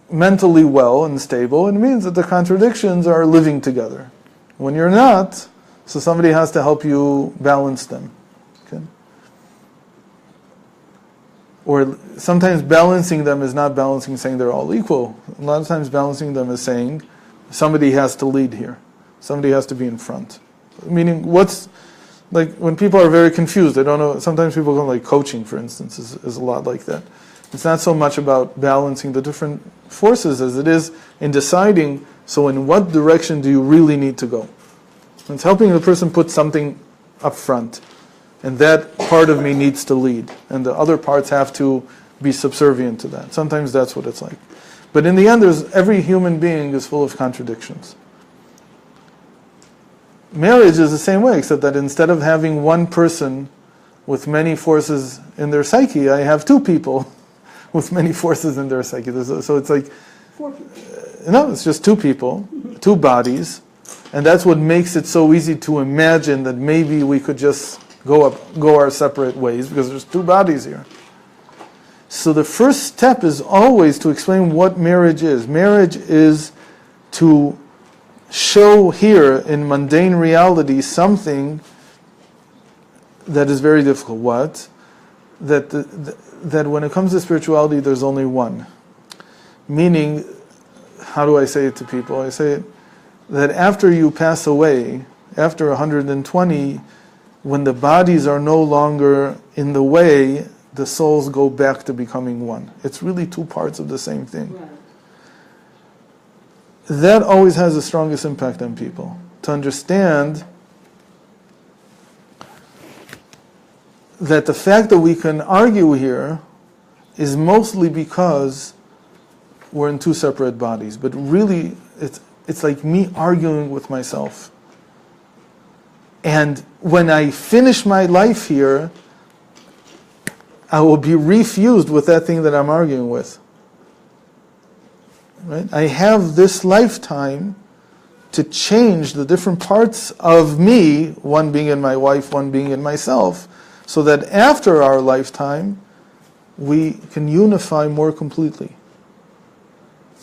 mentally well and stable, it means that the contradictions are living together. When you're not, so somebody has to help you balance them. Okay? Or sometimes balancing them is not balancing saying they're all equal. A lot of times balancing them is saying somebody has to lead here. Somebody has to be in front. Meaning like when people are very confused, they don't know, sometimes people go like coaching, for instance, is a lot like that. It's not so much about balancing the different forces as it is in deciding, so in what direction do you really need to go? It's helping the person put something up front. And that part of me needs to lead. And the other parts have to be subservient to that. Sometimes that's what it's like. But in the end, every human being is full of contradictions. Marriage is the same way, except that instead of having one person with many forces in their psyche, I have two people with many forces in their psyche. So it's like, no, it's just two people, two bodies, and that's what makes it so easy to imagine that maybe we could just go our separate ways, because there's two bodies here. So the first step is always to explain what marriage is. Marriage is to show here in mundane reality something that is very difficult. What? That when it comes to spirituality, there's only one. Meaning, how do I say it to people? I say that after you pass away, after 120, when the bodies are no longer in the way, the souls go back to becoming one. It's really two parts of the same thing. Right. That always has the strongest impact on people. To understand that the fact that we can argue here is mostly because we're in two separate bodies. But really, it's like me arguing with myself. And when I finish my life here, I will be refused with that thing that I'm arguing with. Right? I have this lifetime to change the different parts of me, one being in my wife, one being in myself, so that after our lifetime, we can unify more completely.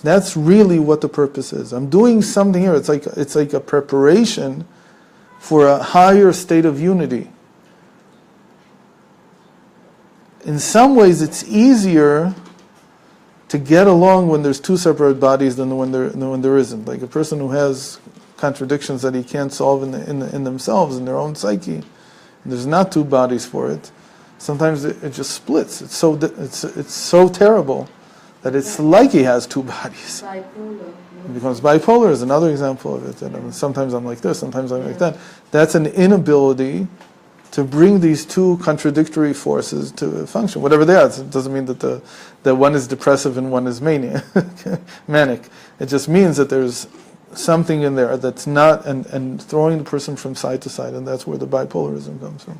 That's really what the purpose is. I'm doing something here. It's like a preparation for a higher state of unity. In some ways, it's easier to get along when there's two separate bodies than when there isn't. Like a person who has contradictions that he can't solve in themselves, in their own psyche, and there's not two bodies for it. Sometimes it just splits. It's so terrible that it's like he has two bodies. Bipolar. It becomes bipolar is another example of it. And sometimes I'm like this, sometimes I'm like that. That's an inability to bring these two contradictory forces to function, whatever they are. It doesn't mean that one is depressive and one is manic. It just means that there's something in there that's not, and throwing the person from side to side, and that's where the bipolarism comes from.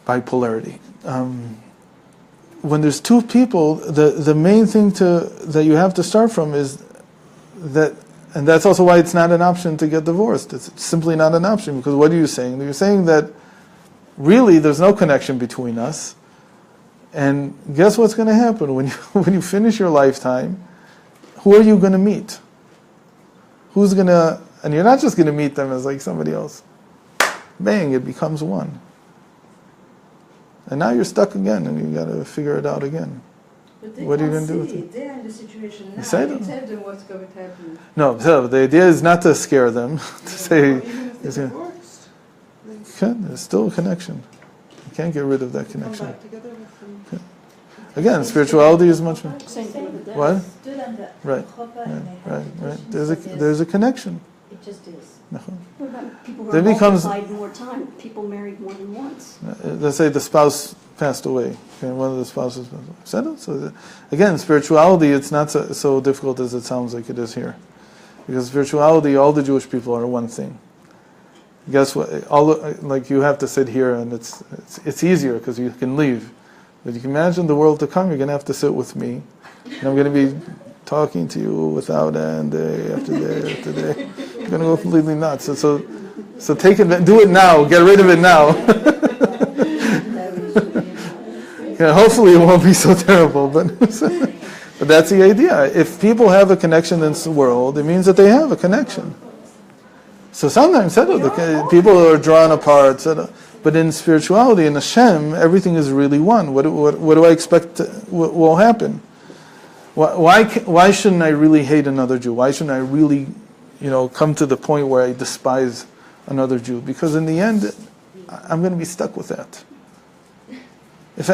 Bipolarity. When there's two people, the main thing that you have to start from is that, and that's also why it's not an option to get divorced. It's simply not an option, because what are you saying? You're saying that really there's no connection between us, and guess what's going to happen when you finish your lifetime? Who are you going to meet? Who's going to, and you're not just going to meet them as like somebody else. bang, it becomes one. And now you're stuck again, and you got to figure it out again. But they What are you can't gonna do see with it. They are in the situation now. say You that. tell them what's going to happen. No, so the idea is not to scare them, to say, Even if it's they're a- divorced, there's still a connection. You can't get rid of that come connection. back together with them. Again, spirituality is much more. Same thing with this. What? Still under Right, proper right, and they right, have right. education, There's so a connection. it just is. What about people who There are becomes- multiplied more time, people married more than once? Let's say the spouse passed away. Okay, one of the spouses passed away. So again, spirituality, it's not so difficult as it sounds like it is here. Because spirituality, all the Jewish people are one thing. Guess what? Like you have to sit here, and it's easier because you can leave. But you can imagine the world to come. You're going to have to sit with me, and I'm going to be talking to you without end, day after day after day. You're going to go completely nuts. So take it, do it now. Get rid of it now. Yeah, hopefully it won't be so terrible, but that's the idea. If people have a connection in this world, it means that they have a connection. So sometimes people are drawn apart, but in spirituality, in Hashem, everything is really one. What do I expect will happen? Why shouldn't I really hate another Jew? Why shouldn't I really, come to the point where I despise another Jew? Because in the end, I'm going to be stuck with that. If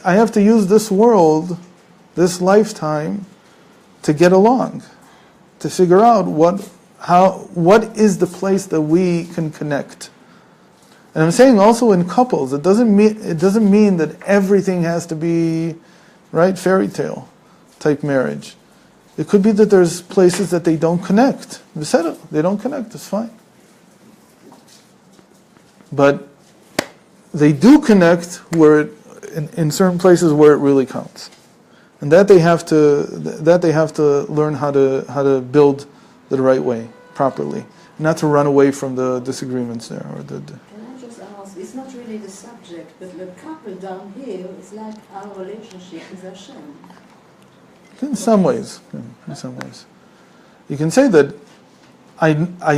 I have to use this world, this lifetime, to get along, to figure out what is the place that we can connect. And I'm saying also in couples, it doesn't mean that everything has to be, right, fairy tale type marriage. It could be that there's places that they don't connect. They don't connect, it's fine. But they do connect where in certain places where it really counts, and that they have to learn how to build the right way, properly, not to run away from the disagreements there. Can I just ask, it's not really the subject, but the couple down here is like our relationship with Hashem. In some ways, you can say that I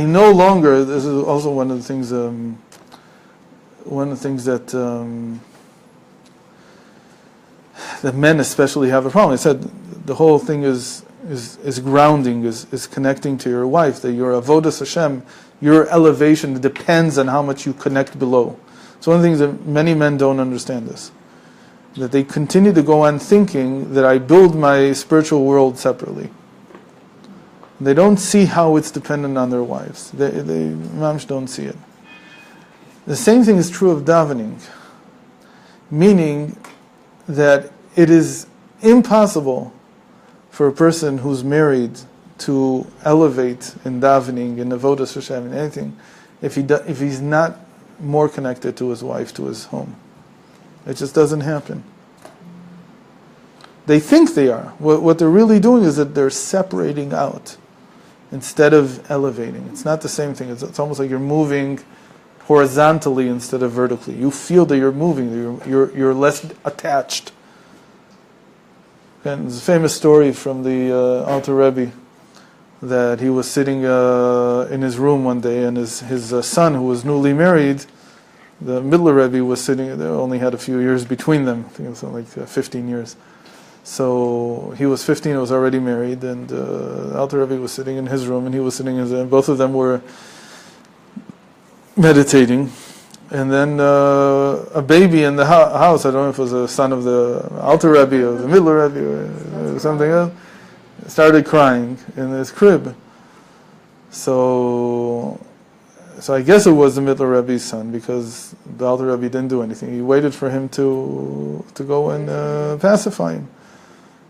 no longer. This is also one of the things. That men especially have a problem. I said the whole thing is grounding, is connecting to your wife, that your avodas Hashem, your elevation depends on how much you connect below. It's one of the things that many men don't understand this. That they continue to go on thinking that I build my spiritual world separately. They don't see how it's dependent on their wives. They mamish don't see it. The same thing is true of davening. Meaning that it is impossible for a person who's married to elevate in davening, in avodas Hashem, in anything, if he's not more connected to his wife, to his home. It just doesn't happen. They think they are. What they're really doing is that they're separating out instead of elevating. It's not the same thing. It's almost like you're moving horizontally instead of vertically. You feel that you're moving. You're less attached. And there's a famous story from the Alter Rebbe that he was sitting in his room one day, and his son, who was newly married, the Middle Rebbe, was sitting. They only had a few years between them. I think it was like 15 years. So he was 15, was already married, and Alter Rebbe was sitting in his room, and he was sitting in his. And both of them were meditating. And then a baby in the house, I don't know if it was a son of the Alter Rebbe or the Middle Rebbe or something else, started crying in his crib. So I guess it was the Middle Rebbe's son, because the Alter Rebbe didn't do anything. He waited for him to go and pacify him.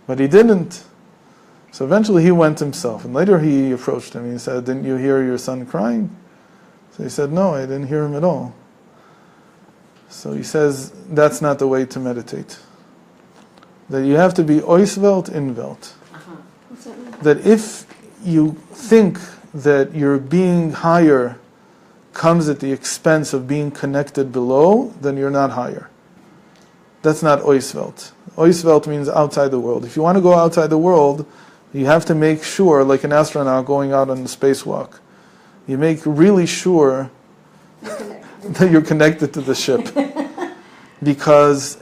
But he didn't. So eventually he went himself. And later he approached him. He said, "Didn't you hear your son crying?" So he said, "No, I didn't hear him at all." So he says, that's not the way to meditate. That you have to be oisvelt, invelt. What's that mean? That if you think that your being higher comes at the expense of being connected below, then you're not higher. That's not oisvelt. Oisvelt means outside the world. If you want to go outside the world, you have to make sure, like an astronaut going out on the spacewalk, you make really sure you're connected to the ship. Because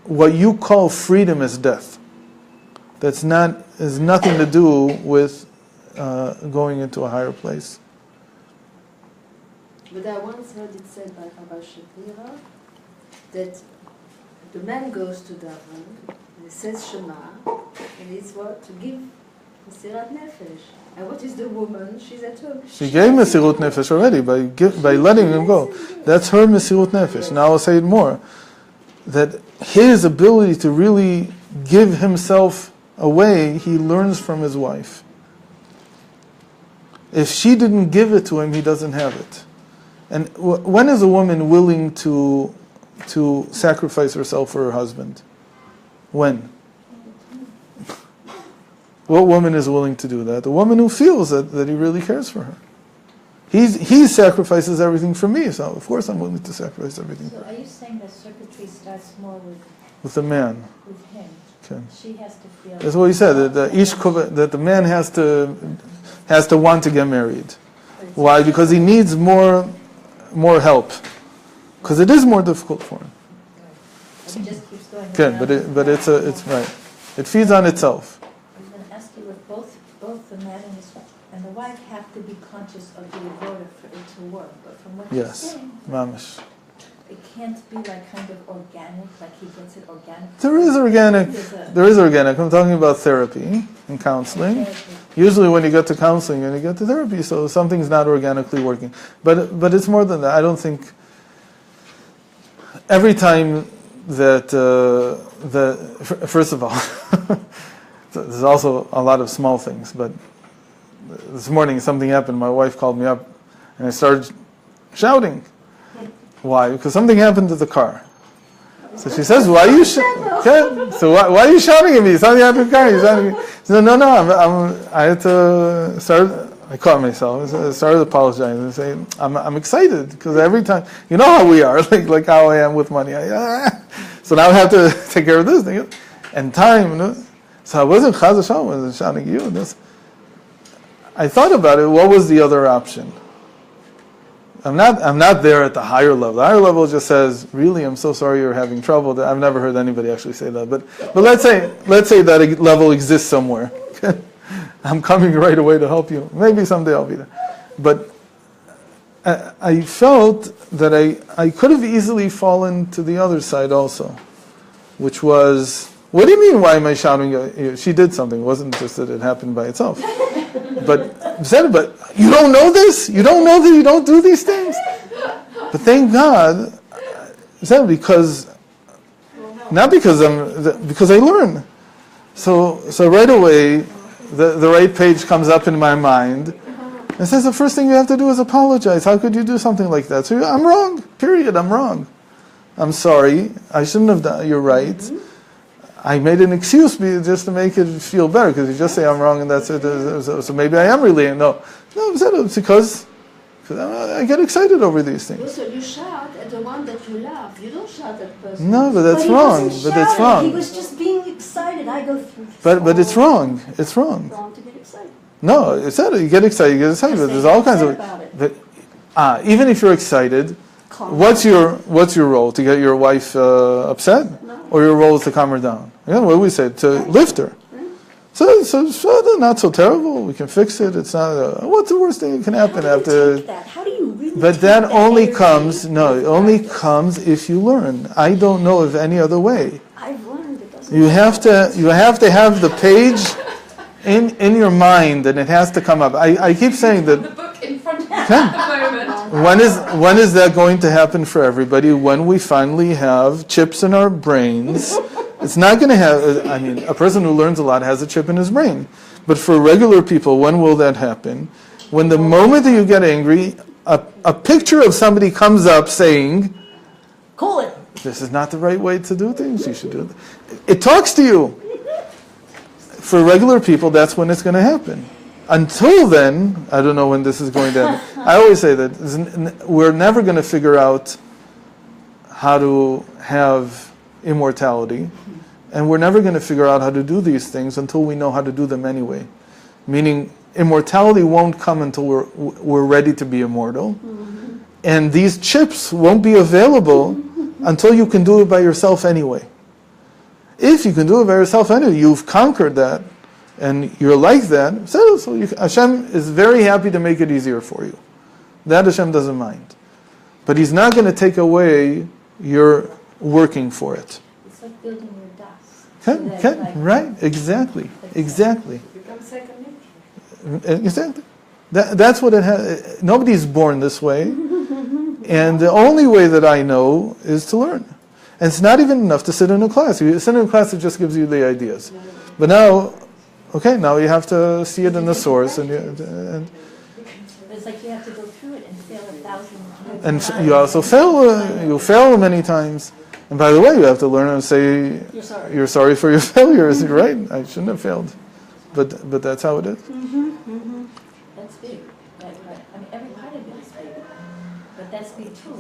what you call freedom is death. Has nothing to do with going into a higher place. But I once heard it said by Rabbi Shapira that the man goes to Daven, and he says Shema, and it's what? To give Mesirat Nefesh. And what is the woman? She's at home. She gave Mesirut Nefesh already by letting him go. That's her Mesirut Nefesh. Now I'll say it more. That his ability to really give himself away, he learns from his wife. If she didn't give it to him, he doesn't have it. And when is a woman willing to sacrifice herself for her husband? When? What woman is willing to do that? The woman who feels that he really cares for her. He sacrifices everything for me, so of course I'm willing to sacrifice everything So are you saying that circuitry starts more with the man. with him? Okay. She has to feel... That's what he said, that the man has to want to get married. Why? Because he needs more help. Because it is more difficult for him. He just keeps going Okay, around. but it's right. It feeds on itself. I was going to ask you if both the man and the wife have to be conscious of the avoda for it to work. But from what you're Yes, saying, mamish. it can't be like kind of organic, like he gets it organic. There is organic. There's a- There is organic. I'm talking about therapy and counseling. Usually when you get to counseling and you get to therapy, so something's not organically working. But it's more than that. I don't think every time that first of all, there's also a lot of small things. But this morning something happened. My wife called me up, and I started shouting. Why? Because something happened to the car. So she says, "Why are you shouting? So why are you shouting at me? Something happened to the car." You're shouting at me. So no. I had to start. I caught myself. I started apologizing and saying, "I'm excited because every time, you know how we are, like how I am with money. So now I have to take care of this thing and time. You know? So I wasn't chas v'shalom, I wasn't shouting at you. I thought about it. What was the other option? I'm not there at the higher level. The higher level just says, "Really, I'm so sorry you're having trouble." I've never heard anybody actually say that. But let's say that level exists somewhere. I'm coming right away to help you. Maybe someday I'll be there. But I felt that I could have easily fallen to the other side also, which was, what do you mean, why am I shouting at you? She did something. It wasn't just that it happened by itself. But you don't know this? You don't know that you don't do these things? But thank God, because I learn. So right away, the right page comes up in my mind. It says the first thing you have to do is apologize. How could you do something like that? So I'm wrong. Period. I'm wrong. I'm sorry. I shouldn't have done. You're right. Mm-hmm. I made an excuse just to make it feel better, because you just say I'm wrong and that's it. So maybe I am really no. It's because I get excited over these things. So you shout at the one that you love. You don't shout at the person. No, but that's he wrong. wasn't But it's shouting. wrong. He was just being excited. I go through. But it's wrong. It's wrong. Wrong to get excited. No, it's not. You get excited. But there's all kinds of. Even if you're excited, what's your role? To get your wife upset, or your role is to calm her down? Yeah, what do we say? To lift her. So not so terrible. We can fix it. It's not. What's the worst thing that can happen after? How do you really? But that only comes. No, it only comes if you learn. I don't know of any other way. I've learned it doesn't. You have to have the page in your mind, and it has to come up. I keep saying that. The book in front of you at the moment. When is that going to happen for everybody? When we finally have chips in our brains. It's not going to have, a person who learns a lot has a chip in his brain. But for regular people, when will that happen? When the moment that you get angry, a picture of somebody comes up saying, Cool it. this is not the right way to do things, you should do it. It talks to you. For regular people, that's when it's going to happen. Until then, I don't know when this is going to happen. I always say that we're never going to figure out how to have immortality, and we're never going to figure out how to do these things until we know how to do them anyway. Meaning, immortality won't come until we're ready to be immortal, And these chips won't be available until you can do it by yourself anyway. If you can do it by yourself anyway, you've conquered that, and you're like that, so Hashem is very happy to make it easier for you. That Hashem doesn't mind. But He's not going to take away your working for it. It's like building your das. Okay, right, exactly. Become second nature. Exactly. That's what it has. Nobody's born this way. And the only way that I know is to learn. And it's not even enough to sit in a class. You sit in a class, it just gives you the ideas. But now you have to see it in the source. And It's like you have to go through it and fail 1,000 times. and you also fail. You fail many times. And by the way, you have to learn and say you're sorry for your failures. Right? I shouldn't have failed. But that's how it is. That's big. I mean, every part of it is big. But that's big too.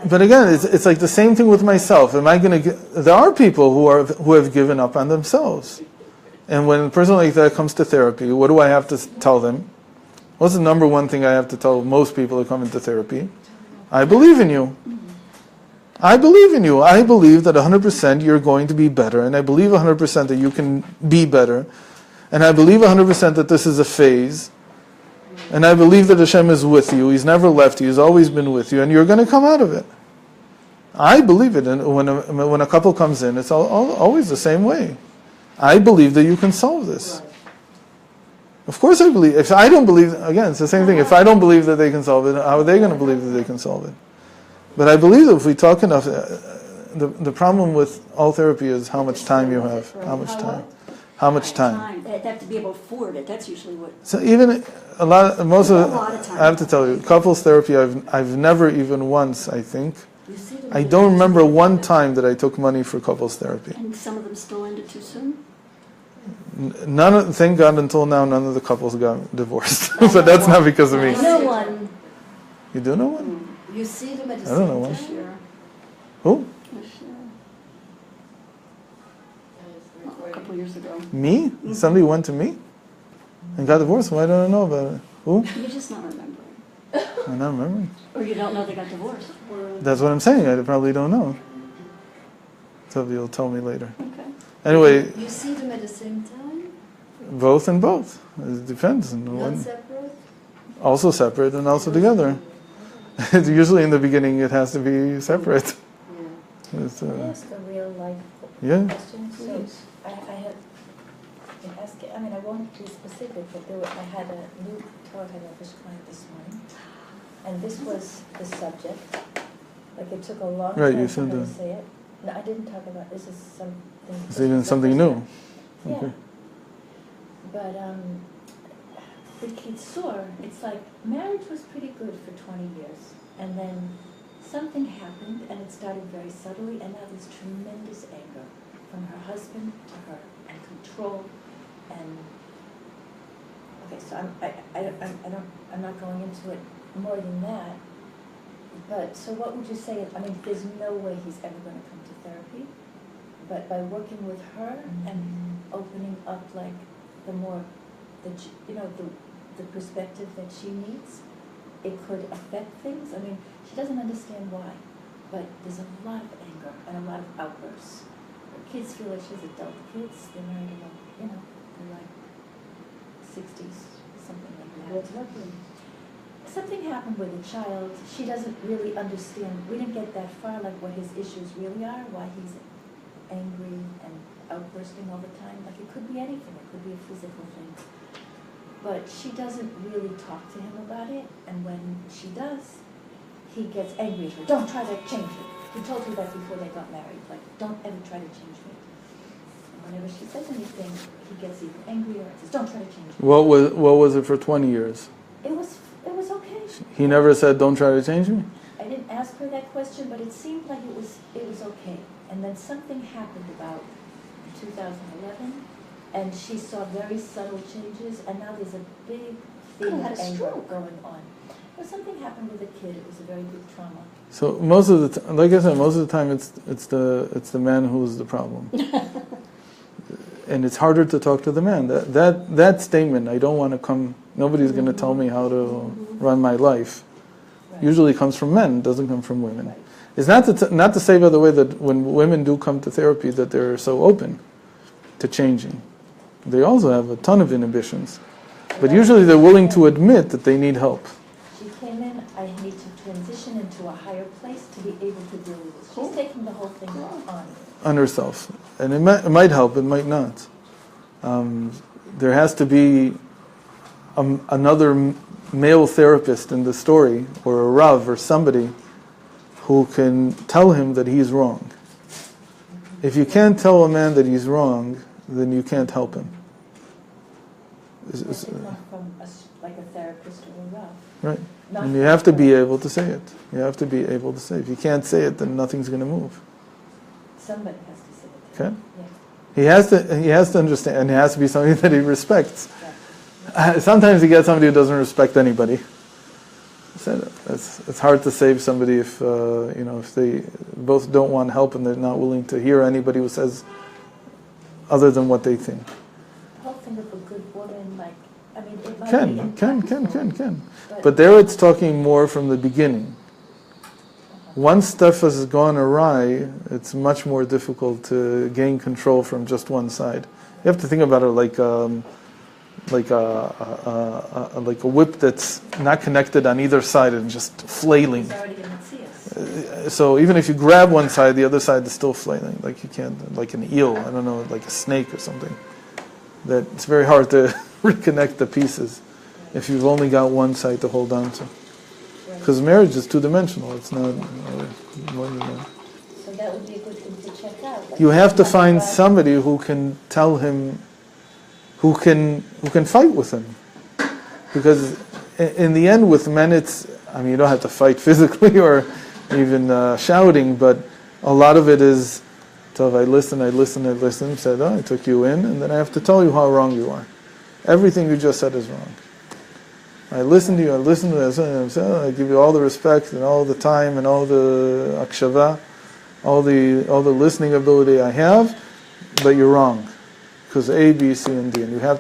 But again, it's like the same thing with myself. Am I going to? There are people who have given up on themselves, and when a person like that comes to therapy, what do I have to tell them? What's the number one thing I have to tell most people who come into therapy? I believe in you. I believe in you. I believe that 100% you're going to be better, and I believe 100% that you can be better, and I believe 100% that this is a phase. And I believe that Hashem is with you. He's never left you. He's always been with you. And you're going to come out of it. I believe it. And when a couple comes in, it's always the same way. I believe that you can solve this. Of course I believe. If I don't believe, again, it's the same thing. If I don't believe that they can solve it, how are they going to believe that they can solve it? But I believe that if we talk enough, the problem with all therapy is how much time you have. How much time. How much time? They have to be able to afford it. That's usually what. So even most of I have to tell you, couples therapy, I've never even once, I think, I don't remember one time that I took money for couples therapy. And some of them still ended too soon. Thank God, until now, none of the couples got divorced. But that's not because of me. I know one. You do know one? You see them at the I don't know same one. This year. Who? This year. A couple years ago. Me? Somebody went to me and got divorced. Why don't I know about it? Who? You're just not remembering. I'm not remembering. Or you don't know they got divorced. That's what I'm saying. I probably don't know. So you'll tell me later. Okay. Anyway, You see them at the same time? both and both. It depends. On Not one. separate? Also separate and also together. Usually in the beginning it has to be separate. Yeah. It's, Can I ask a real life Yeah. question? So I had been asking, I mean, I won't be specific, but I had a new Torah Nefesh client this morning, and this was the subject. Like it took a long Right, time you for said her to that. say it. No, I didn't talk about, this is something. It's even something new. Yeah. Okay. But with Kitsur, it's like marriage was pretty good for 20 years, and then something happened, and it started very subtly, and now there's tremendous anger from her husband to her, and control, and okay, so I'm not going into it more than that. But so, what would you say? I mean, there's no way he's ever going to come to therapy, but by working with her and opening up, like the perspective that she needs, it could affect things. I mean, she doesn't understand why, but there's a lot of anger and a lot of outbursts. Her kids feel like she's adult kids. They're married about, they're like 60s, something like that. What happened? Something happened with the child. She doesn't really understand. We didn't get that far, like what his issues really are, why he's angry and outbursting all the time. Like it could be anything. It could be a physical thing. But she doesn't really talk to him about it, and when she does, he gets angry at her. Don't try to change me. He told her that before they got married. Like, don't ever try to change me. And whenever she says anything, he gets even angrier and says, don't try to change me. What was it for 20 years? It was okay. He never said, "Don't try to change me." I didn't ask her that question, but it seemed like it was okay. And then something happened about 2011, and she saw very subtle changes, and now there's a big theme of anger going on. Well, something happened with a kid. It was a very big trauma. So most of the like I said, most of the time it's the man who's the problem, and it's harder to talk to the man. That statement, I don't want to come. Nobody's going to tell me how to run my life. Usually comes from men, doesn't come from women. Right. It's not to say, by the way, that when women do come to therapy that they're so open to changing. They also have a ton of inhibitions. But usually they're willing to admit that they need help. She came in, I need to transition into a higher place to be able to deal with this. She's taking the whole thing on herself. And it might help, it might not. There has to be another male therapist in the story, or a Rav, or somebody who can tell him that he's wrong. If you can't tell a man that he's wrong, then you can't help him. It's not from like a therapist or a Rav. Right. Not And you have to be able to say it. You have to be able to say it. If you can't say it, then nothing's going to move. Somebody has to say it. Okay? Yeah. He has to understand, and it has to be somebody that he respects. Yeah. Sometimes you get somebody who doesn't respect anybody. It's hard to save somebody if if they both don't want help and they're not willing to hear anybody who says other than what they think. The whole thing of a good woman, like, I mean, it might be Can. But there it's talking more from the beginning. Once stuff has gone awry, it's much more difficult to gain control from just one side. You have to think about it like a whip that's not connected on either side and just flailing. It's already going to see us. So even if you grab one side, the other side is still flailing. Like you can't, like an eel, I don't know, like a snake or something. That it's very hard to reconnect the pieces if you've only got one side to hold on to. Because marriage is two-dimensional. It's not more than that. So that would be a good thing to check out. Like, You have to find somebody who can tell him, who can fight with him. Because in the end, with men, you don't have to fight physically or even shouting, but a lot of it is, so I listen, said, I took you in, and then I have to tell you how wrong you are. Everything you just said is wrong. I listen to you, I give you all the respect and all the time and all the akshava, all the listening ability I have, but you're wrong. Because A, B, C, and D. And you have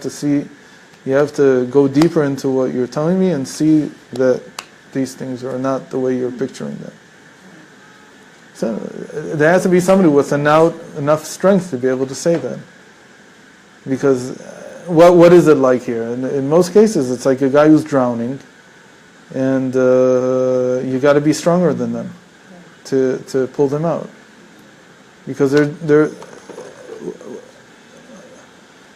to go deeper into what you're telling me and see that these things are not the way you're picturing them. So there has to be somebody with enough strength to be able to say that. Because what is it like here? In most cases, it's like a guy who's drowning, and you got to be stronger than them to pull them out. Because they're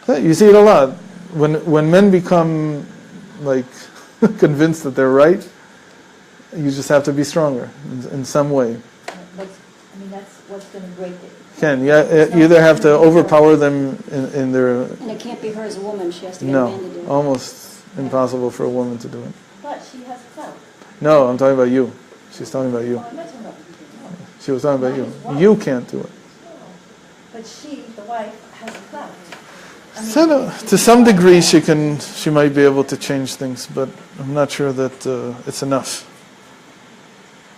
you see it a lot. When men become like convinced that they're right, you just have to be stronger in some way. That's what's going to break it. You either have to overpower them in their... And it can't be her as a woman, she has to get a man to do it. Almost impossible for a woman to do it. But she has clout. No, I'm talking about you. She's talking about you. I'm not talking about you. She was talking about you. You can't do it. But she, the wife, has clout. To some degree, she might be able to change things, but I'm not sure that it's enough.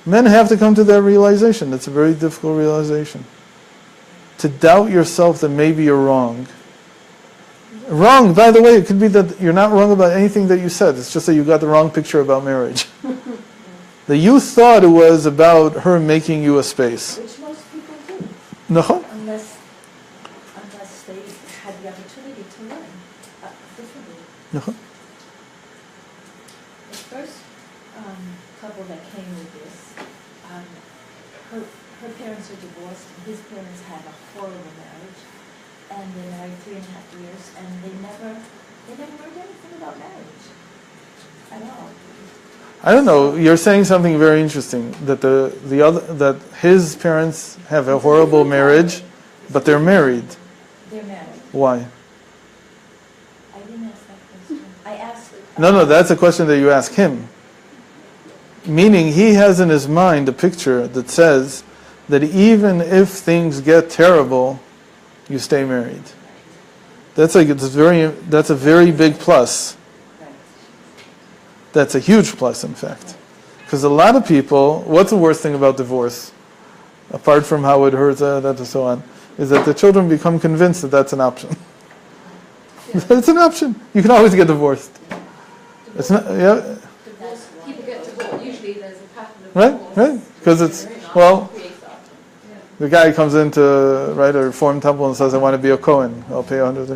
Men have to come to that realization. It's a very difficult realization. To doubt yourself that maybe you're wrong. Wrong, by the way, it could be that you're not wrong about anything that you said. It's just that you got the wrong picture about marriage. That you thought it was about her making you a space. Which most people do. No? Unless they had the opportunity to learn differently. No? The first couple that came with this, her parents are divorced, and his parents had a horrible marriage, and they married 3.5 years, and they never learned anything about marriage at all. I don't know. You're saying something very interesting, that that his parents have a horrible marriage, but they're married. They're married. Why? I didn't ask that question. I asked... No, that's a question that you ask him. Meaning he has in his mind a picture that says that even if things get terrible, you stay married. That's a very big plus. That's a huge plus, in fact. Because a lot of people, what's the worst thing about divorce, apart from how it hurts, that and so on, is that the children become convinced that that's an option. It's an option. You can always get divorced. It's not. Yeah. People get divorced. Usually there's a Right? Because it's, well, the guy comes in to write a reform temple and says, I want to be a Kohen. I'll pay 100.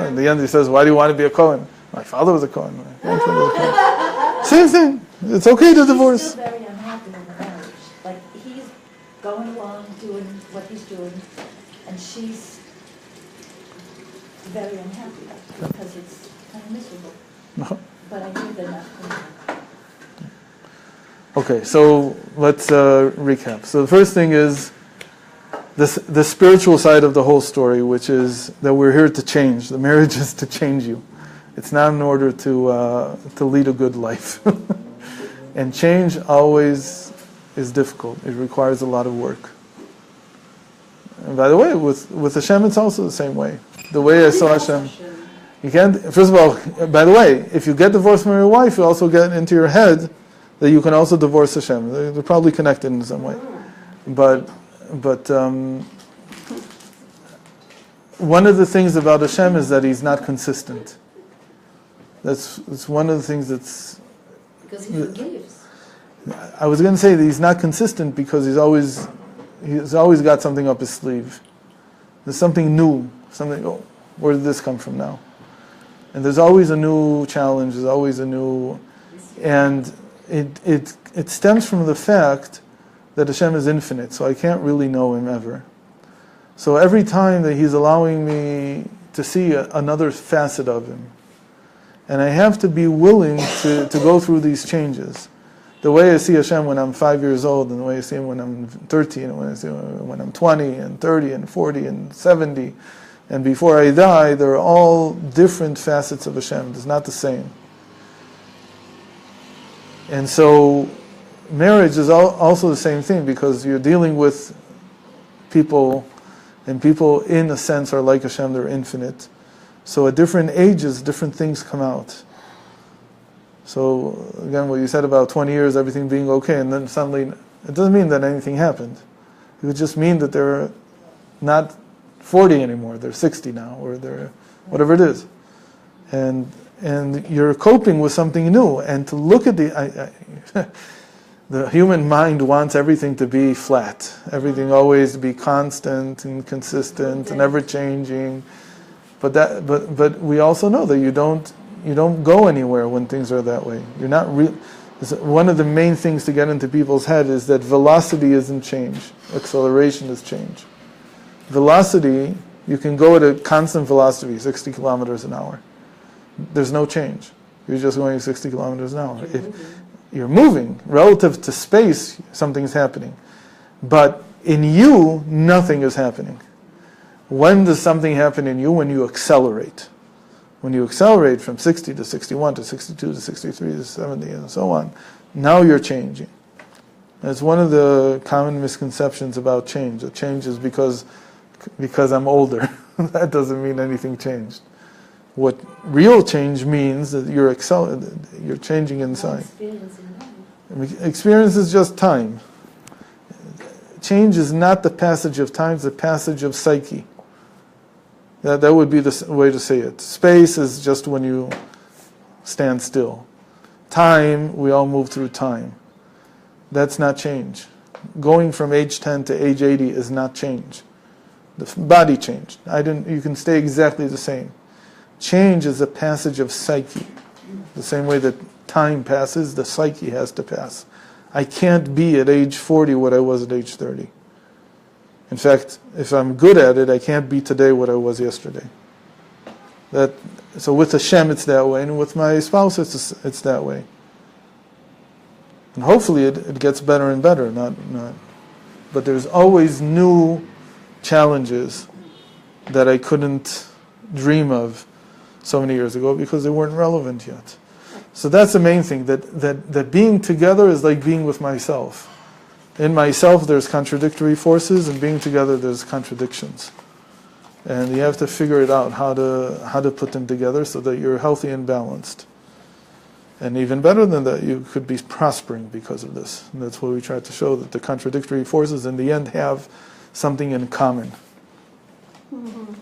In the end, he says, why do you want to be a Kohen? My father was a Kohen. My grandfather was a Kohen. Same thing. It's okay to divorce. He's still very unhappy in the marriage. Like, he's going along, doing what he's doing, and she's very unhappy because it's kind of miserable. But I hear they're not coming back. Okay, so let's recap. So the first thing is the spiritual side of the whole story, which is that we're here to change. The marriage is to change you. It's not in order to lead a good life. And change always is difficult. It requires a lot of work. And by the way, with Hashem, it's also the same way. The way I saw Hashem. You can't, first of all, by the way, if you get divorced from your wife, you also get into your head that you can also divorce Hashem. They're probably connected in some way. But one of the things about Hashem is that He's not consistent. That's one of the things that's... Because he forgives. I was going to say that He's not consistent because He's always got something up His sleeve. There's something new. Something, oh, where did this come from now? And there's always a new challenge. There's always a new... And it stems from the fact that Hashem is infinite, so I can't really know Him ever. So every time that He's allowing me to see another facet of Him, and I have to be willing to go through these changes. The way I see Hashem when I'm 5 years old, and the way I see Him when I'm 13, and when I see Him when I'm 20, and 30, and 40, and 70, and before I die, they're all different facets of Hashem. It's not the same. And so marriage is also the same thing, because you're dealing with people, and people in a sense are like Hashem, they're infinite. So at different ages, different things come out. So again, what you said about 20 years, everything being okay, and then suddenly, it doesn't mean that anything happened. It would just mean that they're not 40 anymore, they're 60 now, or they're whatever it is. And you're coping with something new, and to look at the human mind wants everything to be flat, everything always to be constant and consistent and ever changing. But we also know that you don't go anywhere when things are that way. You're not one of the main things to get into people's head is that velocity isn't change, acceleration is change. Velocity, you can go at a constant velocity, 60 kilometers an hour. There's no change. You're just going 60 kilometers an hour. If you're moving relative to space, something's happening. But in you, nothing is happening. When does something happen in you? When you accelerate. When you accelerate from 60 to 61 to 62 to 63 to 70 and so on, now you're changing. It's one of the common misconceptions about change. That change is because I'm older. That doesn't mean anything changed. What real change means that you're changing inside. Experience is just time. Change is not the passage of time, it's the passage of psyche. That would be the way to say it. Space is just when you stand still. Time, we all move through time. That's not change. Going from age 10 to age 80 is not change. The body changed. You can stay exactly the same. Change is a passage of psyche. The same way that time passes, the psyche has to pass. I can't be at age 40 what I was at age 30. In fact, if I'm good at it, I can't be today what I was yesterday. So with Hashem it's that way, and with my spouse it's that way. And hopefully it gets better and better. But there's always new challenges that I couldn't dream of so many years ago because they weren't relevant yet. So that's the main thing, that being together is like being with myself. In myself there's contradictory forces, and being together there's contradictions. And you have to figure it out, how to put them together so that you're healthy and balanced. And even better than that, you could be prospering because of this. And that's what we try to show, that the contradictory forces in the end have something in common. Mm-hmm.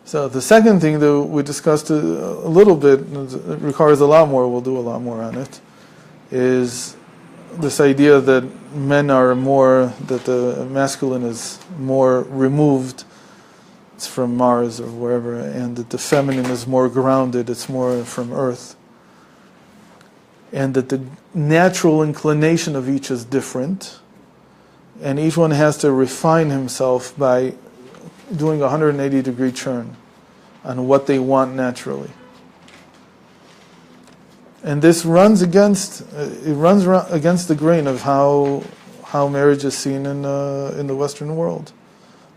So the second thing that we discussed a little bit, it requires a lot more, we'll do a lot more on it, is this idea that men are more, that the masculine is more removed, it's from Mars or wherever, and that the feminine is more grounded, it's more from Earth. And that the natural inclination of each is different, and each one has to refine himself by doing a 180-degree turn on what they want naturally. And this runs against against the grain of how marriage is seen in the Western world.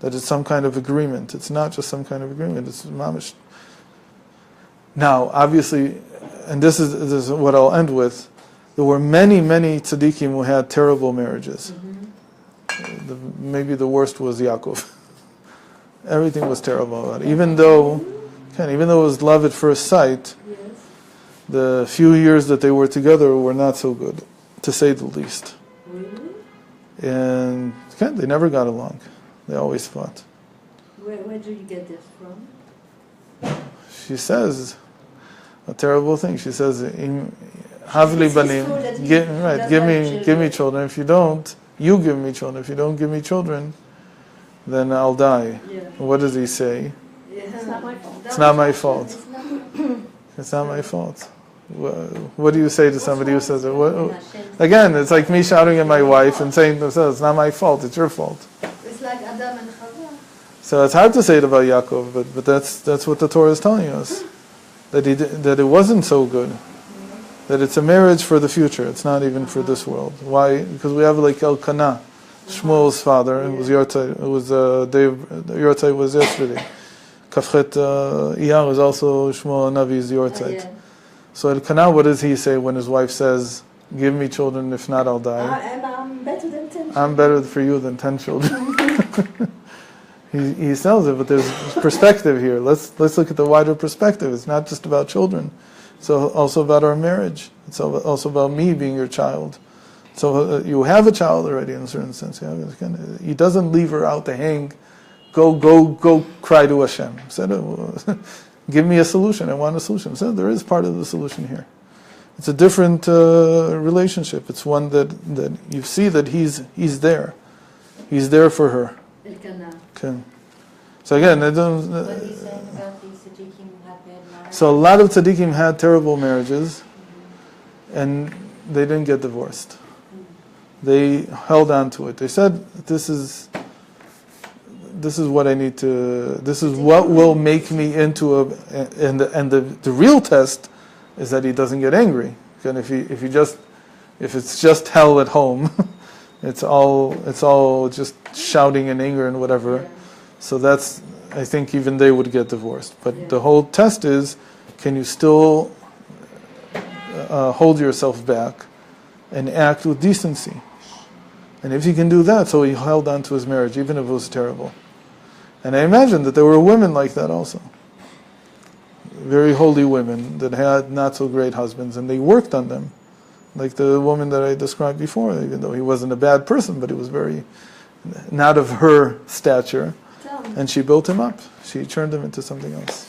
That it's some kind of agreement. It's not just some kind of agreement. It's mamish. Now, obviously, and this is what I'll end with. There were many tzaddikim who had terrible marriages. Maybe the worst was Yaakov. Everything was terrible about it. Even though it was love at first sight, the few years that they were together were not so good, to say the least. Really? And they never got along. They always fought. Where do you get this from? She says a terrible thing. She says, "Havli banim, give me children. If you don't, you give me children. If you don't give me children, then I'll die." Yeah. What does he say? Yeah. It's not my fault. It's not my fault. It's not my fault. What do you say to somebody who says it? Again, it's like me shouting at my wife and saying to myself, "It's not my fault. It's your fault." It's like Adam and Chava. So it's hard to say it about Yaakov, but that's what the Torah is telling us, that it wasn't so good, that it's a marriage for the future. It's not even for this world. Why? Because we have like Elkanah, Shmuel's father, and it was Yortzai. It was Yortzai was yesterday. Kafchet Iyar is also Shmuel Navi's Yortzai. Yeah. So Elkanah, what does he say when his wife says, "Give me children, if not, I'll die"? And I'm better than 10 I'm better for you than 10 children. He sells it, but there's perspective here. Let's look at the wider perspective. It's not just about children. It's also about our marriage. It's also about me being your child. So you have a child already in a certain sense. He doesn't leave her out to hang. Go cry to Hashem. Said, give me a solution. I want a solution. So there is part of the solution here. It's a different relationship. It's one that you see that he's there. He's there for her. Elkanah. Okay. So again, I don't. What are you saying about these tzaddikim who have bad marriages? So a lot of tzaddikim had terrible marriages, and they didn't get divorced. They held on to it. They said, "This is what I need to. This is what will make me into a." And the real test is that he doesn't get angry. And if it's just hell at home, it's all just shouting and anger and whatever. Yeah. So that's, I think even they would get divorced. But the whole test is, can you still hold yourself back and act with decency? And if he can do that, so he held on to his marriage, even if it was terrible. And I imagine that there were women like that also. Very holy women that had not so great husbands, and they worked on them. Like the woman that I described before, even though he wasn't a bad person, but he was very not of her stature. And she built him up. She turned him into something else.